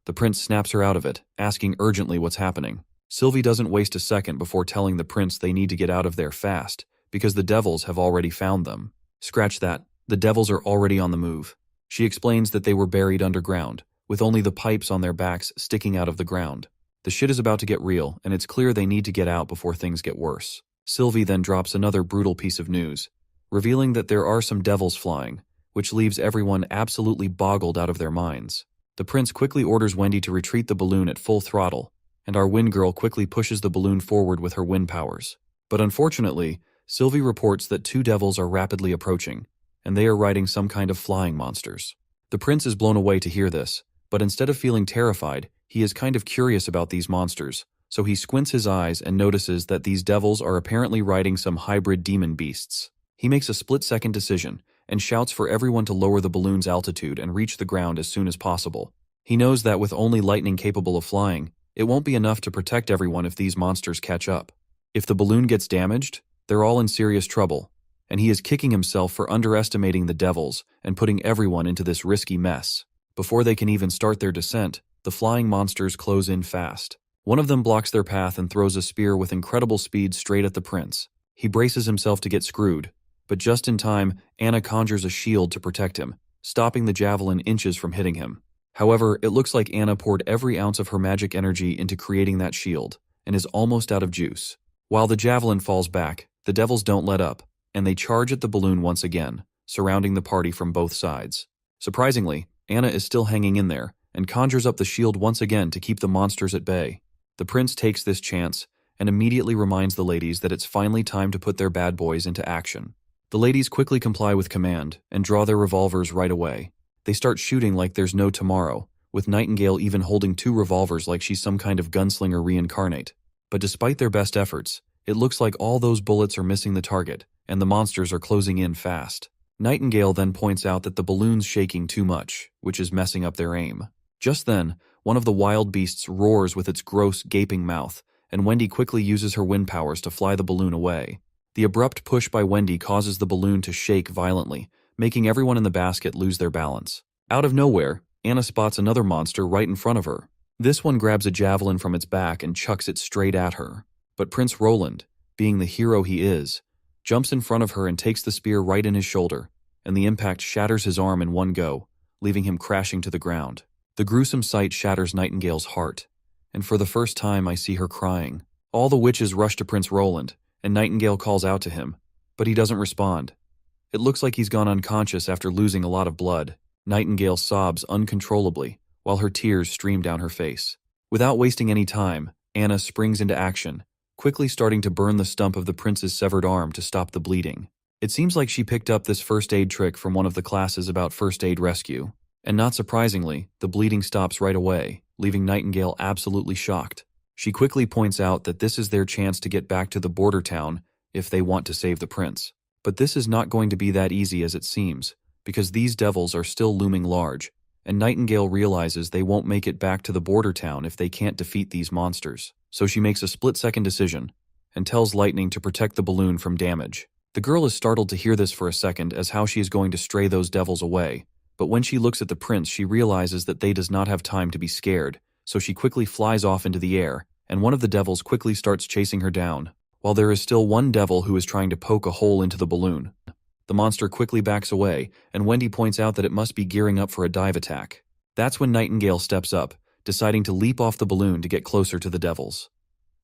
The prince snaps her out of it, asking urgently what's happening. Sylvie doesn't waste a second before telling the prince they need to get out of there fast, because the devils have already found them. Scratch that, the devils are already on the move. She explains that they were buried underground, with only the pipes on their backs sticking out of the ground. The shit is about to get real, and it's clear they need to get out before things get worse. Sylvie then drops another brutal piece of news, revealing that there are some devils flying, which leaves everyone absolutely boggled out of their minds. The prince quickly orders Wendy to retreat the balloon at full throttle, and our wind girl quickly pushes the balloon forward with her wind powers. But unfortunately, Sylvie reports that 2 devils are rapidly approaching, and they are riding some kind of flying monsters. The prince is blown away to hear this, but instead of feeling terrified, he is kind of curious about these monsters, so he squints his eyes and notices that these devils are apparently riding some hybrid demon beasts. He makes a split-second decision and shouts for everyone to lower the balloon's altitude and reach the ground as soon as possible. He knows that with only lightning capable of flying, it won't be enough to protect everyone if these monsters catch up. If the balloon gets damaged, they're all in serious trouble, and he is kicking himself for underestimating the devils and putting everyone into this risky mess. Before they can even start their descent, the flying monsters close in fast. One of them blocks their path and throws a spear with incredible speed straight at the prince. He braces himself to get screwed, but just in time, Anna conjures a shield to protect him, stopping the javelin inches from hitting him. However, it looks like Anna poured every ounce of her magic energy into creating that shield, and is almost out of juice. While the javelin falls back, the devils don't let up, and they charge at the balloon once again, surrounding the party from both sides. Surprisingly, Anna is still hanging in there, and conjures up the shield once again to keep the monsters at bay. The prince takes this chance, and immediately reminds the ladies that it's finally time to put their bad boys into action. The ladies quickly comply with command, and draw their revolvers right away. They start shooting like there's no tomorrow, with Nightingale even holding 2 revolvers like she's some kind of gunslinger reincarnate. But despite their best efforts, it looks like all those bullets are missing the target, and the monsters are closing in fast. Nightingale then points out that the balloon's shaking too much, which is messing up their aim. Just then, one of the wild beasts roars with its gross, gaping mouth, and Wendy quickly uses her wind powers to fly the balloon away. The abrupt push by Wendy causes the balloon to shake violently, making everyone in the basket lose their balance. Out of nowhere, Anna spots another monster right in front of her. This one grabs a javelin from its back and chucks it straight at her. But Prince Roland, being the hero he is, jumps in front of her and takes the spear right in his shoulder, and the impact shatters his arm in one go, leaving him crashing to the ground. The gruesome sight shatters Nightingale's heart, and for the first time I see her crying. All the witches rush to Prince Roland, and Nightingale calls out to him, but he doesn't respond. It looks like he's gone unconscious after losing a lot of blood. Nightingale sobs uncontrollably, while her tears stream down her face. Without wasting any time, Anna springs into action, quickly starting to burn the stump of the prince's severed arm to stop the bleeding. It seems like she picked up this first aid trick from one of the classes about first aid rescue, and not surprisingly, the bleeding stops right away, leaving Nightingale absolutely shocked. She quickly points out that this is their chance to get back to the border town if they want to save the prince. But this is not going to be that easy as it seems, because these devils are still looming large, and Nightingale realizes they won't make it back to the border town if they can't defeat these monsters. So she makes a split-second decision, and tells Lightning to protect the balloon from damage. The girl is startled to hear this for a second as how she is going to stray those devils away, but when she looks at the prince she realizes that they does not have time to be scared, so she quickly flies off into the air, and one of the devils quickly starts chasing her down, while there is still one devil who is trying to poke a hole into the balloon. The monster quickly backs away, and Wendy points out that it must be gearing up for a dive attack. That's when Nightingale steps up, deciding to leap off the balloon to get closer to the devils.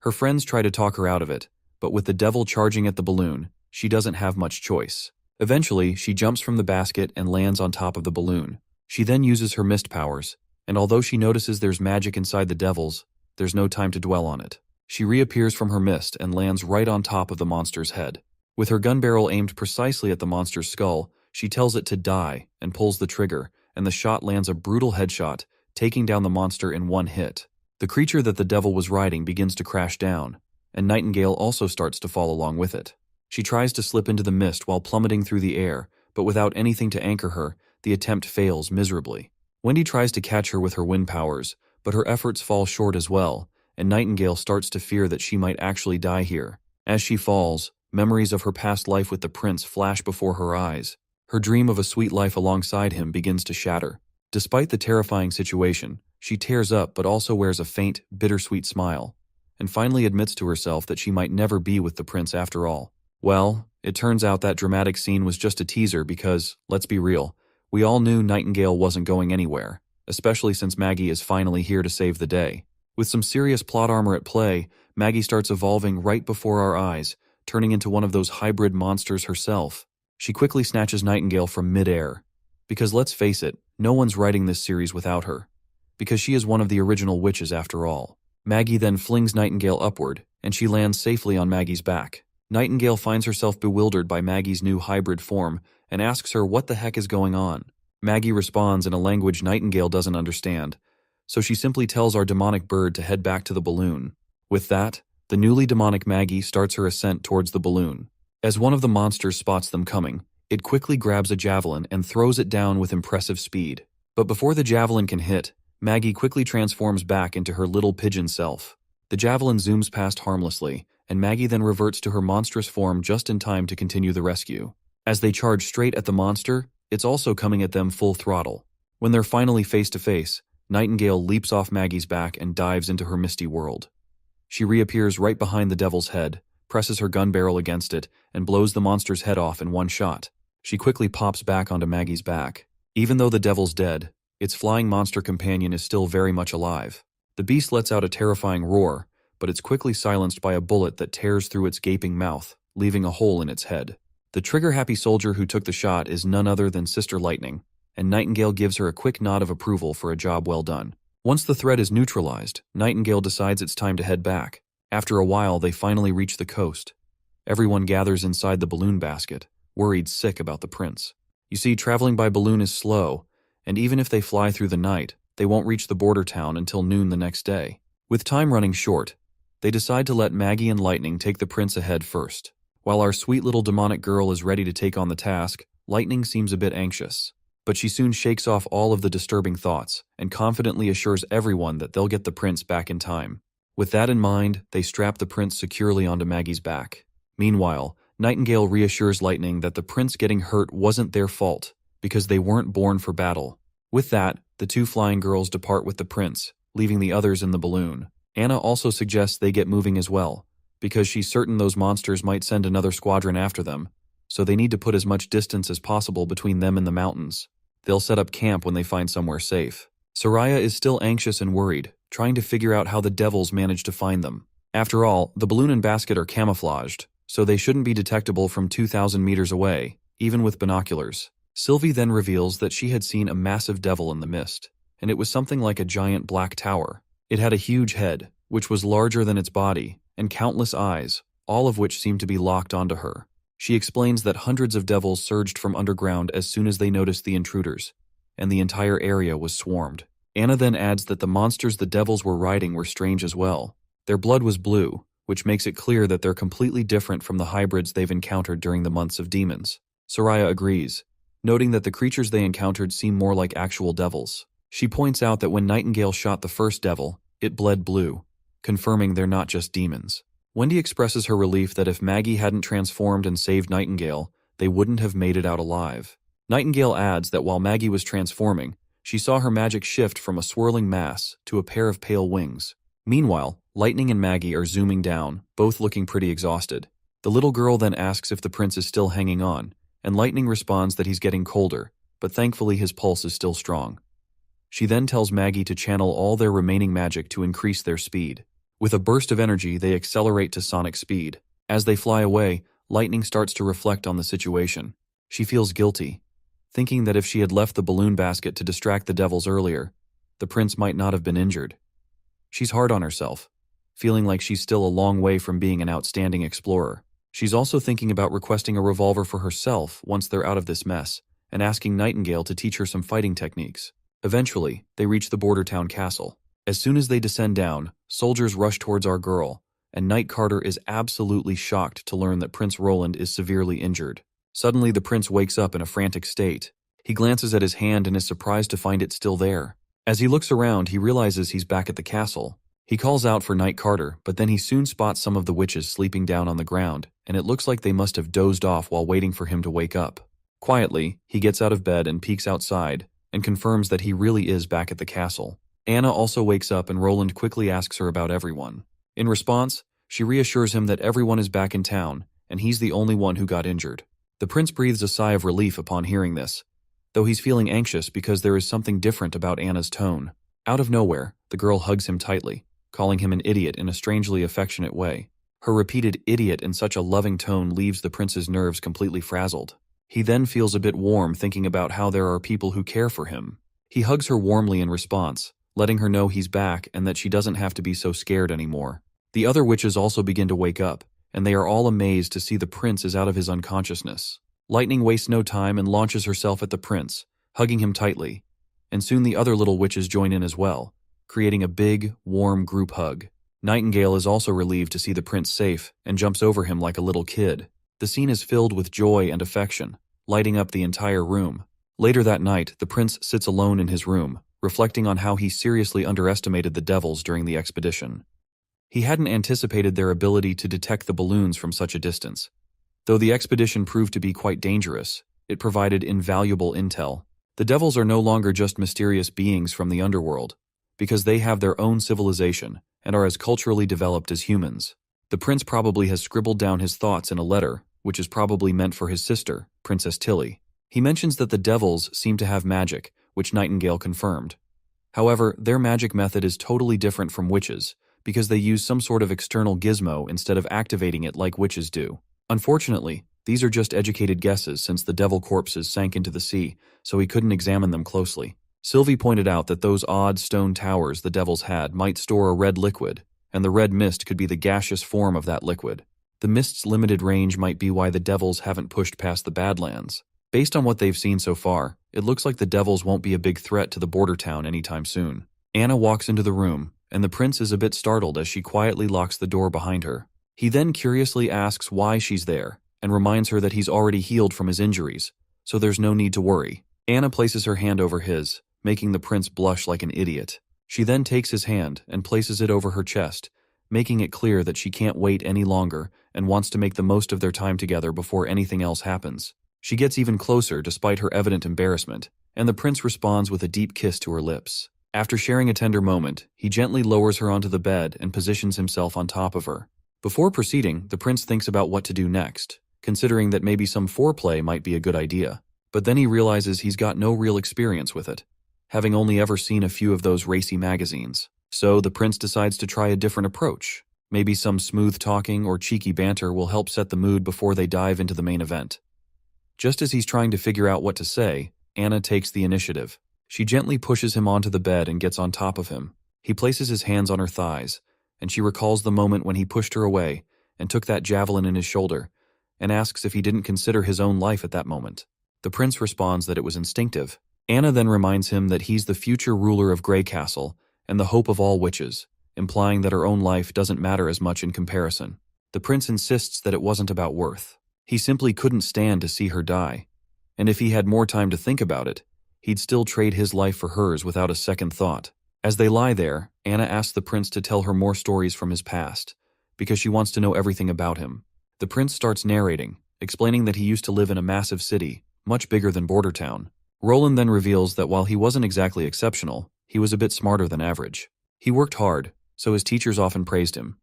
Her friends try to talk her out of it, but with the devil charging at the balloon, she doesn't have much choice. Eventually, she jumps from the basket and lands on top of the balloon. She then uses her mist powers, and although she notices there's magic inside the devils, there's no time to dwell on it. She reappears from her mist and lands right on top of the monster's head. With her gun barrel aimed precisely at the monster's skull, she tells it to die and pulls the trigger, and the shot lands a brutal headshot, taking down the monster in one hit. The creature that the devil was riding begins to crash down, and Nightingale also starts to fall along with it. She tries to slip into the mist while plummeting through the air, but without anything to anchor her, the attempt fails miserably. Wendy tries to catch her with her wind powers, but her efforts fall short as well, and Nightingale starts to fear that she might actually die here. As she falls, memories of her past life with the prince flash before her eyes. Her dream of a sweet life alongside him begins to shatter. Despite the terrifying situation, she tears up but also wears a faint, bittersweet smile, and finally admits to herself that she might never be with the prince after all. Well, it turns out that dramatic scene was just a teaser because, let's be real, we all knew Nightingale wasn't going anywhere, especially since Maggie is finally here to save the day. With some serious plot armor at play, Maggie starts evolving right before our eyes, turning into one of those hybrid monsters herself. She quickly snatches Nightingale from mid-air. Because let's face it, no one's writing this series without her. Because she is one of the original witches after all. Maggie then flings Nightingale upward, and she lands safely on Maggie's back. Nightingale finds herself bewildered by Maggie's new hybrid form and asks her what the heck is going on. Maggie responds in a language Nightingale doesn't understand, so she simply tells our demonic bird to head back to the balloon. With that, the newly demonic Maggie starts her ascent towards the balloon. As one of the monsters spots them coming, it quickly grabs a javelin and throws it down with impressive speed. But before the javelin can hit, Maggie quickly transforms back into her little pigeon self. The javelin zooms past harmlessly, and Maggie then reverts to her monstrous form just in time to continue the rescue. As they charge straight at the monster, it's also coming at them full throttle. When they're finally face to face, Nightingale leaps off Maggie's back and dives into her misty world. She reappears right behind the devil's head, presses her gun barrel against it, and blows the monster's head off in one shot. She quickly pops back onto Maggie's back. Even though the devil's dead, its flying monster companion is still very much alive. The beast lets out a terrifying roar, but it's quickly silenced by a bullet that tears through its gaping mouth, leaving a hole in its head. The trigger-happy soldier who took the shot is none other than Sister Lightning, and Nightingale gives her a quick nod of approval for a job well done. Once the threat is neutralized, Nightingale decides it's time to head back. After a while, they finally reach the coast. Everyone gathers inside the balloon basket, worried sick about the prince. You see, traveling by balloon is slow, and even if they fly through the night, they won't reach the border town until noon the next day. With time running short, they decide to let Maggie and Lightning take the prince ahead first. While our sweet little demonic girl is ready to take on the task, Lightning seems a bit anxious. But she soon shakes off all of the disturbing thoughts and confidently assures everyone that they'll get the prince back in time. With that in mind, they strap the prince securely onto Maggie's back. Meanwhile, Nightingale reassures Lightning that the prince getting hurt wasn't their fault, because they weren't born for battle. With that, the two flying girls depart with the prince, leaving the others in the balloon. Anna also suggests they get moving as well, because she's certain those monsters might send another squadron after them, so they need to put as much distance as possible between them and the mountains. They'll set up camp when they find somewhere safe. Soraya is still anxious and worried, trying to figure out how the devils managed to find them. After all, the balloon and basket are camouflaged, so they shouldn't be detectable from 2,000 meters away, even with binoculars. Sylvie then reveals that she had seen a massive devil in the mist, and it was something like a giant black tower. It had a huge head, which was larger than its body, and countless eyes, all of which seemed to be locked onto her. She explains that hundreds of devils surged from underground as soon as they noticed the intruders, and the entire area was swarmed. Anna then adds that the monsters the devils were riding were strange as well. Their blood was blue, which makes it clear that they're completely different from the hybrids they've encountered during the months of demons. Soraya agrees, noting that the creatures they encountered seem more like actual devils. She points out that when Nightingale shot the first devil, it bled blue, confirming they're not just demons. Wendy expresses her relief that if Maggie hadn't transformed and saved Nightingale, they wouldn't have made it out alive. Nightingale adds that while Maggie was transforming, she saw her magic shift from a swirling mass to a pair of pale wings. Meanwhile, Lightning and Maggie are zooming down, both looking pretty exhausted. The little girl then asks if the prince is still hanging on, and Lightning responds that he's getting colder, but thankfully his pulse is still strong. She then tells Maggie to channel all their remaining magic to increase their speed. With a burst of energy, they accelerate to sonic speed. As they fly away, Lightning starts to reflect on the situation. She feels guilty, thinking that if she had left the balloon basket to distract the devils earlier, the prince might not have been injured. She's hard on herself, feeling like she's still a long way from being an outstanding explorer. She's also thinking about requesting a revolver for herself once they're out of this mess, and asking Nightingale to teach her some fighting techniques. Eventually, they reach the border town castle. As soon as they descend down, soldiers rush towards our girl, and Knight Carter is absolutely shocked to learn that Prince Roland is severely injured. Suddenly, the prince wakes up in a frantic state. He glances at his hand and is surprised to find it still there. As he looks around, he realizes he's back at the castle. He calls out for Knight Carter, but then he soon spots some of the witches sleeping down on the ground, and it looks like they must have dozed off while waiting for him to wake up. Quietly, he gets out of bed and peeks outside, and confirms that he really is back at the castle. Anna also wakes up and Roland quickly asks her about everyone. In response, she reassures him that everyone is back in town, and he's the only one who got injured. The prince breathes a sigh of relief upon hearing this, though he's feeling anxious because there is something different about Anna's tone. Out of nowhere, the girl hugs him tightly, calling him an idiot in a strangely affectionate way. Her repeated idiot in such a loving tone leaves the prince's nerves completely frazzled. He then feels a bit warm thinking about how there are people who care for him. He hugs her warmly in response, letting her know he's back and that she doesn't have to be so scared anymore. The other witches also begin to wake up, and they are all amazed to see the prince is out of his unconsciousness. Lightning wastes no time and launches herself at the prince, hugging him tightly, and soon the other little witches join in as well, creating a big, warm group hug. Nightingale is also relieved to see the prince safe and jumps over him like a little kid. The scene is filled with joy and affection, lighting up the entire room. Later that night, the prince sits alone in his room, reflecting on how he seriously underestimated the devils during the expedition. He hadn't anticipated their ability to detect the balloons from such a distance. Though the expedition proved to be quite dangerous, it provided invaluable intel. The devils are no longer just mysterious beings from the underworld, because they have their own civilization and are as culturally developed as humans. The prince probably has scribbled down his thoughts in a letter, which is probably meant for his sister, Princess Tilly. He mentions that the devils seem to have magic, which Nightingale confirmed. However, their magic method is totally different from witches, because they use some sort of external gizmo instead of activating it like witches do. Unfortunately, these are just educated guesses since the devil corpses sank into the sea, so he couldn't examine them closely. Sylvie pointed out that those odd stone towers the devils had might store a red liquid, and the red mist could be the gaseous form of that liquid. The mist's limited range might be why the devils haven't pushed past the Badlands. Based on what they've seen so far, it looks like the devils won't be a big threat to the border town anytime soon. Anna walks into the room, and the prince is a bit startled as she quietly locks the door behind her. He then curiously asks why she's there, and reminds her that he's already healed from his injuries, so there's no need to worry. Anna places her hand over his, making the prince blush like an idiot. She then takes his hand and places it over her chest, making it clear that she can't wait any longer and wants to make the most of their time together before anything else happens. She gets even closer despite her evident embarrassment, and the prince responds with a deep kiss to her lips. After sharing a tender moment, he gently lowers her onto the bed and positions himself on top of her. Before proceeding, the prince thinks about what to do next, considering that maybe some foreplay might be a good idea. But then he realizes he's got no real experience with it, having only ever seen a few of those racy magazines. So the prince decides to try a different approach. Maybe some smooth talking or cheeky banter will help set the mood before they dive into the main event. Just as he's trying to figure out what to say, Anna takes the initiative. She gently pushes him onto the bed and gets on top of him. He places his hands on her thighs, and she recalls the moment when he pushed her away and took that javelin in his shoulder, and asks if he didn't consider his own life at that moment. The prince responds that it was instinctive. Anna then reminds him that he's the future ruler of Grey Castle and the hope of all witches, implying that her own life doesn't matter as much in comparison. The prince insists that it wasn't about worth. He simply couldn't stand to see her die, and if he had more time to think about it, he'd still trade his life for hers without a second thought. As they lie there, Anna asks the prince to tell her more stories from his past, because she wants to know everything about him. The prince starts narrating, explaining that he used to live in a massive city, much bigger than Border Town. Roland then reveals that while he wasn't exactly exceptional, he was a bit smarter than average. He worked hard, so his teachers often praised him.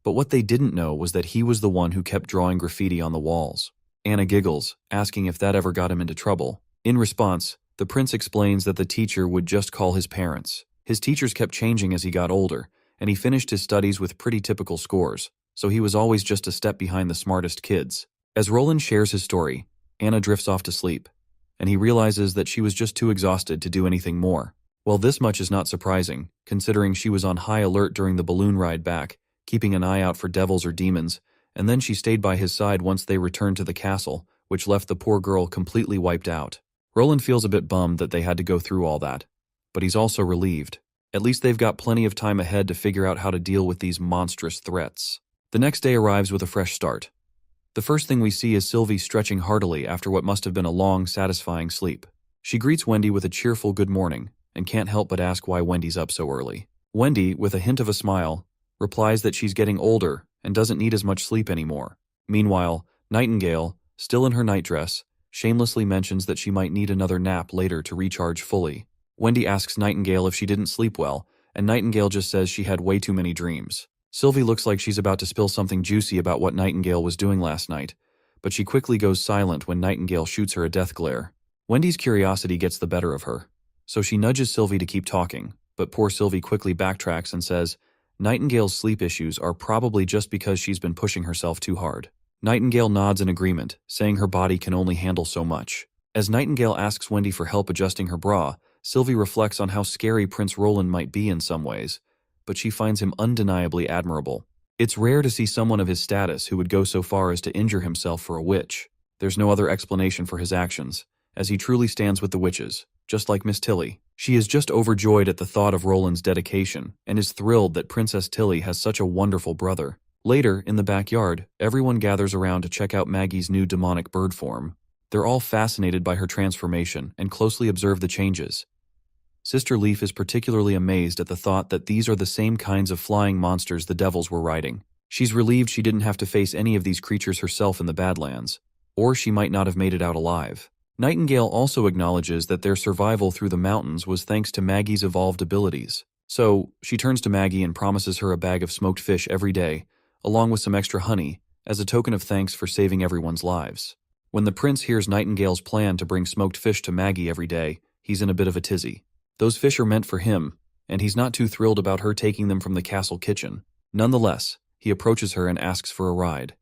But what they didn't know was that he was the one who kept drawing graffiti on the walls. Anna giggles, asking if that ever got him into trouble. In response, the prince explains that the teacher would just call his parents. His teachers kept changing as he got older, and he finished his studies with pretty typical scores, so he was always just a step behind the smartest kids. As Roland shares his story, Anna drifts off to sleep, and he realizes that she was just too exhausted to do anything more. Well, this much is not surprising, considering she was on high alert during the balloon ride back, keeping an eye out for devils or demons, and then she stayed by his side once they returned to the castle, which left the poor girl completely wiped out. Roland feels a bit bummed that they had to go through all that, but he's also relieved. At least they've got plenty of time ahead to figure out how to deal with these monstrous threats. The next day arrives with a fresh start. The first thing we see is Sylvie stretching heartily after what must have been a long, satisfying sleep. She greets Wendy with a cheerful good morning, and can't help but ask why Wendy's up so early. Wendy, with a hint of a smile, replies that she's getting older and doesn't need as much sleep anymore. Meanwhile, Nightingale, still in her nightdress, shamelessly mentions that she might need another nap later to recharge fully. Wendy asks Nightingale if she didn't sleep well, and Nightingale just says she had way too many dreams. Sylvie looks like she's about to spill something juicy about what Nightingale was doing last night, but she quickly goes silent when Nightingale shoots her a death glare. Wendy's curiosity gets the better of her, so she nudges Sylvie to keep talking, but poor Sylvie quickly backtracks and says Nightingale's sleep issues are probably just because she's been pushing herself too hard. Nightingale nods in agreement, saying her body can only handle so much. As Nightingale asks Wendy for help adjusting her bra, Sylvie reflects on how scary Prince Roland might be in some ways, but she finds him undeniably admirable. It's rare to see someone of his status who would go so far as to injure himself for a witch. There's no other explanation for his actions, as he truly stands with the witches, just like Miss Tilly. She is just overjoyed at the thought of Roland's dedication, and is thrilled that Princess Tilly has such a wonderful brother. Later, in the backyard, everyone gathers around to check out Maggie's new demonic bird form. They're all fascinated by her transformation and closely observe the changes. Sister Leaf is particularly amazed at the thought that these are the same kinds of flying monsters the devils were riding. She's relieved she didn't have to face any of these creatures herself in the Badlands, or she might not have made it out alive. Nightingale also acknowledges that their survival through the mountains was thanks to Maggie's evolved abilities. So, she turns to Maggie and promises her a bag of smoked fish every day, along with some extra honey, as a token of thanks for saving everyone's lives. When the prince hears Nightingale's plan to bring smoked fish to Maggie every day, he's in a bit of a tizzy. Those fish are meant for him, and he's not too thrilled about her taking them from the castle kitchen. Nonetheless, he approaches her and asks for a ride.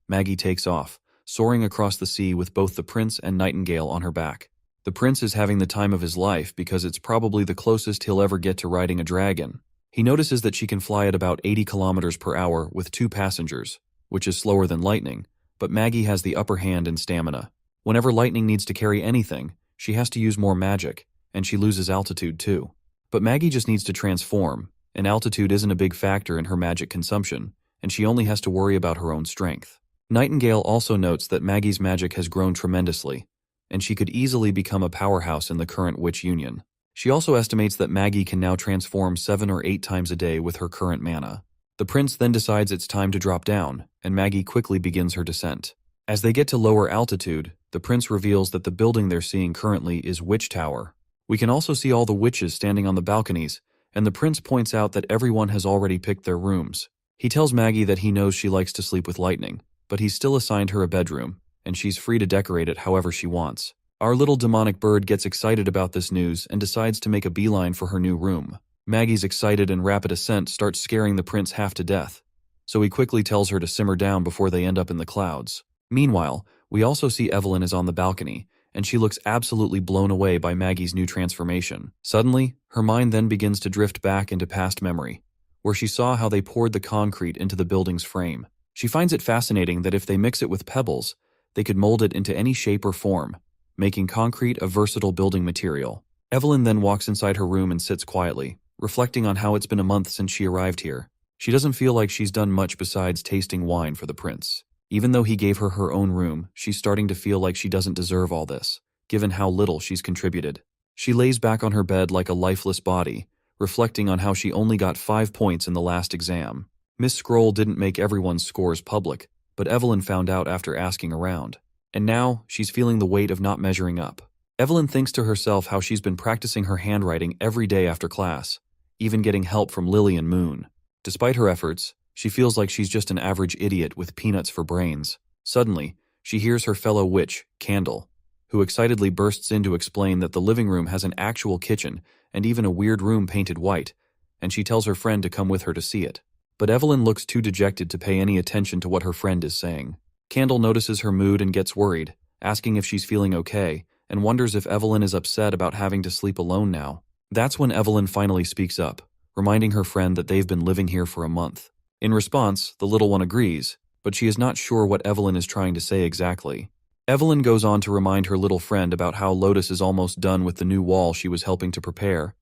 Maggie takes off, soaring across the sea with both the prince and Nightingale on her back. The prince is having the time of his life because it's probably the closest he'll ever get to riding a dragon. He notices that she can fly at about 80 kilometers per hour with 2 passengers, which is slower than Lightning, but Maggie has the upper hand in stamina. Whenever Lightning needs to carry anything, she has to use more magic, and she loses altitude too. But Maggie just needs to transform, and altitude isn't a big factor in her magic consumption, and she only has to worry about her own strength. Nightingale also notes that Maggie's magic has grown tremendously, and she could easily become a powerhouse in the current Witch Union. She also estimates that Maggie can now transform 7 or 8 times a day with her current mana. The prince then decides it's time to drop down, and Maggie quickly begins her descent. As they get to lower altitude, the prince reveals that the building they're seeing currently is Witch Tower. We can also see all the witches standing on the balconies, and the prince points out that everyone has already picked their rooms. He tells Maggie that he knows she likes to sleep with Lightning, but he's still assigned her a bedroom, and she's free to decorate it however she wants. Our little demonic bird gets excited about this news and decides to make a beeline for her new room. Maggie's excited and rapid ascent starts scaring the prince half to death, so he quickly tells her to simmer down before they end up in the clouds. Meanwhile, we also see Evelyn is on the balcony, and she looks absolutely blown away by Maggie's new transformation. Suddenly, her mind then begins to drift back into past memory, where she saw how they poured the concrete into the building's frame. She finds it fascinating that if they mix it with pebbles, they could mold it into any shape or form, making concrete a versatile building material. Evelyn then walks inside her room and sits quietly, reflecting on how it's been a month since she arrived here. She doesn't feel like she's done much besides tasting wine for the prince. Even though he gave her her own room, she's starting to feel like she doesn't deserve all this, given how little she's contributed. She lays back on her bed like a lifeless body, reflecting on how she only got 5 points in the last exam. Miss Scroll didn't make everyone's scores public, but Evelyn found out after asking around. And now, she's feeling the weight of not measuring up. Evelyn thinks to herself how she's been practicing her handwriting every day after class, even getting help from Lily and Moon. Despite her efforts, she feels like she's just an average idiot with peanuts for brains. Suddenly, she hears her fellow witch, Candle, who excitedly bursts in to explain that the living room has an actual kitchen and even a weird room painted white, and she tells her friend to come with her to see it. But Evelyn looks too dejected to pay any attention to what her friend is saying. Candle notices her mood and gets worried, asking if she's feeling okay, and wonders if Evelyn is upset about having to sleep alone now. That's when Evelyn finally speaks up, reminding her friend that they've been living here for a month. In response, the little one agrees, but she is not sure what Evelyn is trying to say exactly. Evelyn goes on to remind her little friend about how Lotus is almost done with the new wall she was helping to prepare.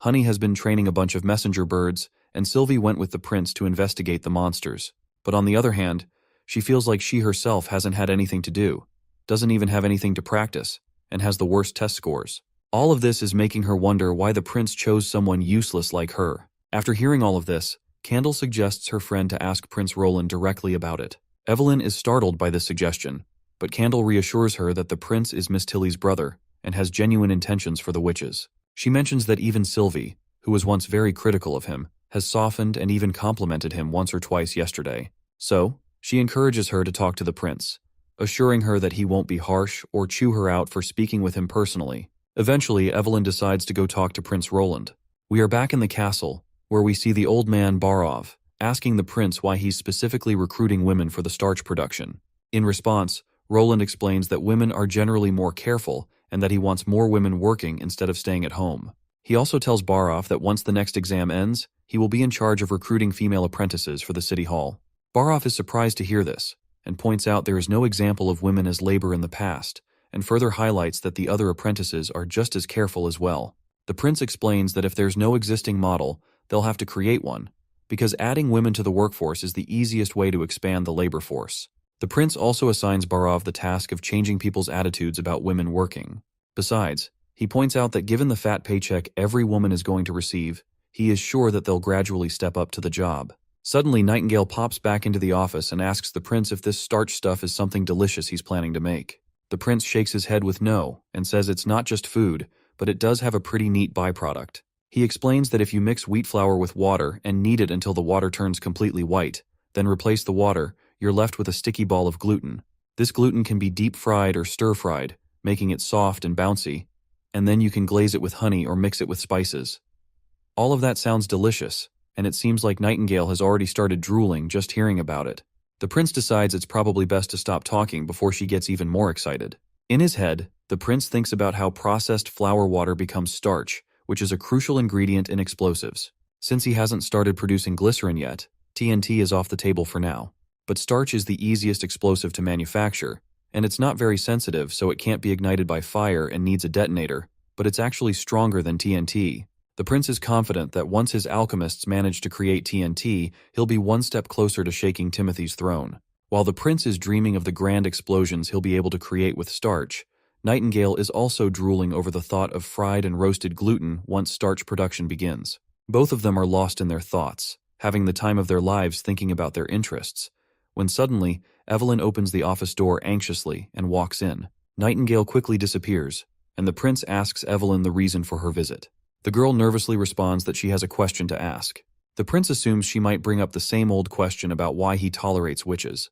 Honey has been training a bunch of messenger birds, and Sylvie went with the prince to investigate the monsters. But on the other hand, she feels like she herself hasn't had anything to do, doesn't even have anything to practice, and has the worst test scores. All of this is making her wonder why the prince chose someone useless like her. After hearing all of this, Candle suggests her friend to ask Prince Roland directly about it. Evelyn is startled by this suggestion, but Candle reassures her that the prince is Miss Tilly's brother and has genuine intentions for the witches. She mentions that even Sylvie, who was once very critical of him, has softened and even complimented him once or twice yesterday. So, she encourages her to talk to the prince, assuring her that he won't be harsh or chew her out for speaking with him personally. Eventually, Evelyn decides to go talk to Prince Roland. We are back in the castle, where we see the old man Barov, asking the prince why he's specifically recruiting women for the starch production. In response, Roland explains that women are generally more careful and that he wants more women working instead of staying at home. He also tells Barov that once the next exam ends, he will be in charge of recruiting female apprentices for the city hall. Barov is surprised to hear this, and points out there is no example of women as labor in the past, and further highlights that the other apprentices are just as careful as well. The prince explains that if there's no existing model, they'll have to create one, because adding women to the workforce is the easiest way to expand the labor force. The prince also assigns Barov the task of changing people's attitudes about women working. Besides, he points out that given the fat paycheck every woman is going to receive, he is sure that they'll gradually step up to the job. Suddenly, Nightingale pops back into the office and asks the prince if this starch stuff is something delicious he's planning to make. The prince shakes his head with no, and says it's not just food, but it does have a pretty neat byproduct. He explains that if you mix wheat flour with water and knead it until the water turns completely white, then replace the water, you're left with a sticky ball of gluten. This gluten can be deep-fried or stir-fried, making it soft and bouncy, and then you can glaze it with honey or mix it with spices. All of that sounds delicious, and it seems like Nightingale has already started drooling just hearing about it. The prince decides it's probably best to stop talking before she gets even more excited. In his head, the prince thinks about how processed flour water becomes starch, which is a crucial ingredient in explosives. Since he hasn't started producing glycerin yet, TNT is off the table for now. But starch is the easiest explosive to manufacture, and it's not very sensitive, so it can't be ignited by fire and needs a detonator, but it's actually stronger than TNT. The prince is confident that once his alchemists manage to create TNT, he'll be one step closer to shaking Timothy's throne. While the prince is dreaming of the grand explosions he'll be able to create with starch, Nightingale is also drooling over the thought of fried and roasted gluten once starch production begins. Both of them are lost in their thoughts, having the time of their lives thinking about their interests, when suddenly, Evelyn opens the office door anxiously and walks in. Nightingale quickly disappears, and the prince asks Evelyn the reason for her visit. The girl nervously responds that she has a question to ask. The prince assumes she might bring up the same old question about why he tolerates witches,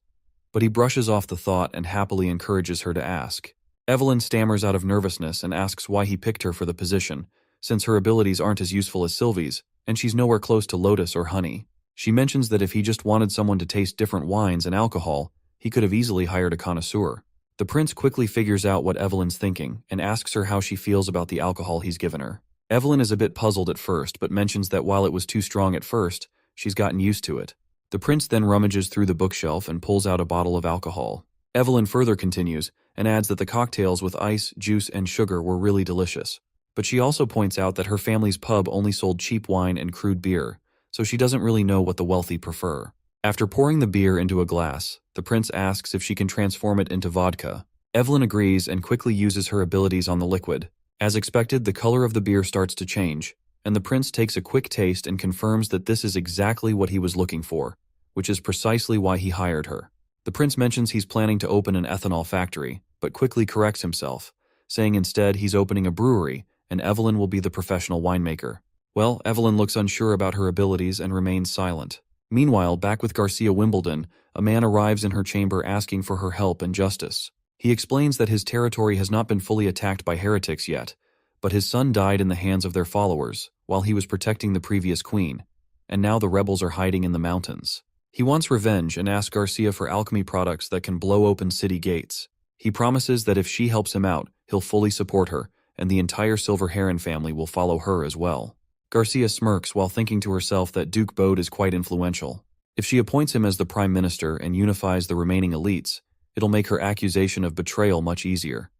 but he brushes off the thought and happily encourages her to ask. Evelyn stammers out of nervousness and asks why he picked her for the position, since her abilities aren't as useful as Sylvie's, and she's nowhere close to Lotus or Honey. She mentions that if he just wanted someone to taste different wines and alcohol, he could have easily hired a connoisseur. The prince quickly figures out what Evelyn's thinking and asks her how she feels about the alcohol he's given her. Evelyn is a bit puzzled at first, but mentions that while it was too strong at first, she's gotten used to it. The prince then rummages through the bookshelf and pulls out a bottle of alcohol. Evelyn further continues and adds that the cocktails with ice, juice, and sugar were really delicious. But she also points out that her family's pub only sold cheap wine and crude beer, so she doesn't really know what the wealthy prefer. After pouring the beer into a glass, the prince asks if she can transform it into vodka. Evelyn agrees and quickly uses her abilities on the liquid. As expected, the color of the beer starts to change, and the prince takes a quick taste and confirms that this is exactly what he was looking for, which is precisely why he hired her. The prince mentions he's planning to open an ethanol factory, but quickly corrects himself, saying instead he's opening a brewery, and Evelyn will be the professional winemaker. Well, Evelyn looks unsure about her abilities and remains silent. Meanwhile, back with Garcia Wimbledon, a man arrives in her chamber asking for her help and justice. He explains that his territory has not been fully attacked by heretics yet, but his son died in the hands of their followers, while he was protecting the previous queen, and now the rebels are hiding in the mountains. He wants revenge and asks Garcia for alchemy products that can blow open city gates. He promises that if she helps him out, he'll fully support her, and the entire Silver Heron family will follow her as well. Garcia smirks while thinking to herself that Duke Bode is quite influential. If she appoints him as the prime minister and unifies the remaining elites, it'll make her accusation of betrayal much easier.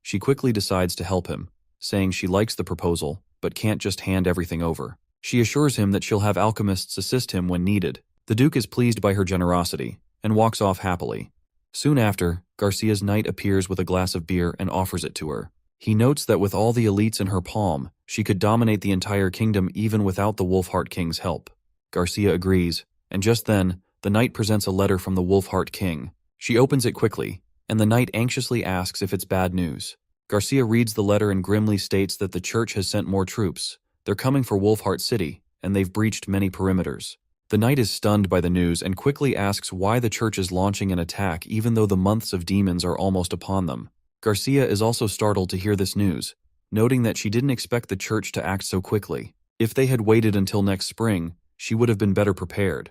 She quickly decides to help him, saying she likes the proposal, but can't just hand everything over. She assures him that she'll have alchemists assist him when needed. The Duke is pleased by her generosity, and walks off happily. Soon after, Garcia's knight appears with a glass of beer and offers it to her. He notes that with all the elites in her palm, she could dominate the entire kingdom even without the Wolfheart King's help. Garcia agrees, and just then, the knight presents a letter from the Wolfheart King. She opens it quickly, and the knight anxiously asks if it's bad news. Garcia reads the letter and grimly states that the church has sent more troops. They're coming for Wolfheart City, and they've breached many perimeters. The knight is stunned by the news and quickly asks why the church is launching an attack even though the months of demons are almost upon them. Garcia is also startled to hear this news, noting that she didn't expect the church to act so quickly. If they had waited until next spring, she would have been better prepared.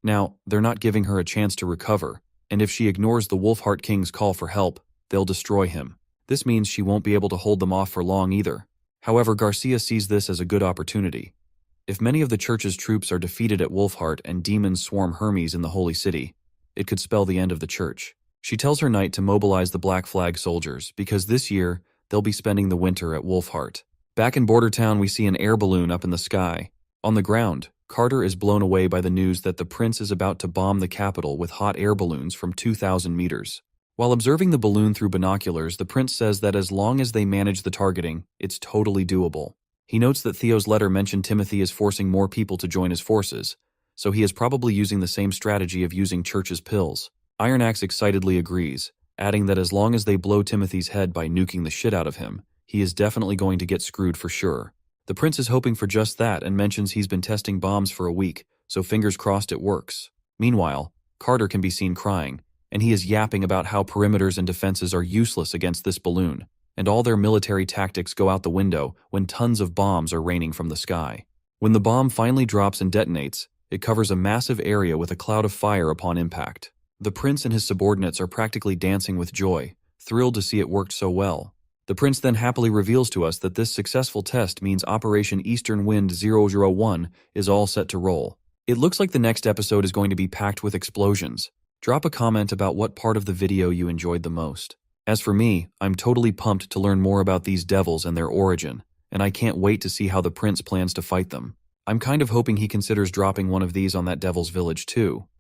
Now, they're not giving her a chance to recover, and if she ignores the Wolfheart King's call for help, they'll destroy him. This means she won't be able to hold them off for long either. However, Garcia sees this as a good opportunity. If many of the church's troops are defeated at Wolfheart and demons swarm Hermes in the Holy City, it could spell the end of the church. She tells her knight to mobilize the Black Flag soldiers because this year, they'll be spending the winter at Wolfheart. Back in Border Town, we see an air balloon up in the sky. On the ground, Carter is blown away by the news that the prince is about to bomb the capital with hot air balloons from 2,000 meters. While observing the balloon through binoculars, the prince says that as long as they manage the targeting, it's totally doable. He notes that Theo's letter mentioned Timothy is forcing more people to join his forces, so he is probably using the same strategy of using Church's pills. Iron Axe excitedly agrees, adding that as long as they blow Timothy's head by nuking the shit out of him, he is definitely going to get screwed for sure. The prince is hoping for just that and mentions he's been testing bombs for a week, so fingers crossed it works. Meanwhile, Carter can be seen crying, and he is yapping about how perimeters and defenses are useless against this balloon, and all their military tactics go out the window when tons of bombs are raining from the sky. When the bomb finally drops and detonates, it covers a massive area with a cloud of fire upon impact. The prince and his subordinates are practically dancing with joy, thrilled to see it worked so well. The prince then happily reveals to us that this successful test means Operation Eastern Wind 001 is all set to roll. It looks like the next episode is going to be packed with explosions. Drop a comment about what part of the video you enjoyed the most. As for me, I'm totally pumped to learn more about these devils and their origin, and I can't wait to see how the prince plans to fight them. I'm kind of hoping he considers dropping one of these on that devil's village too.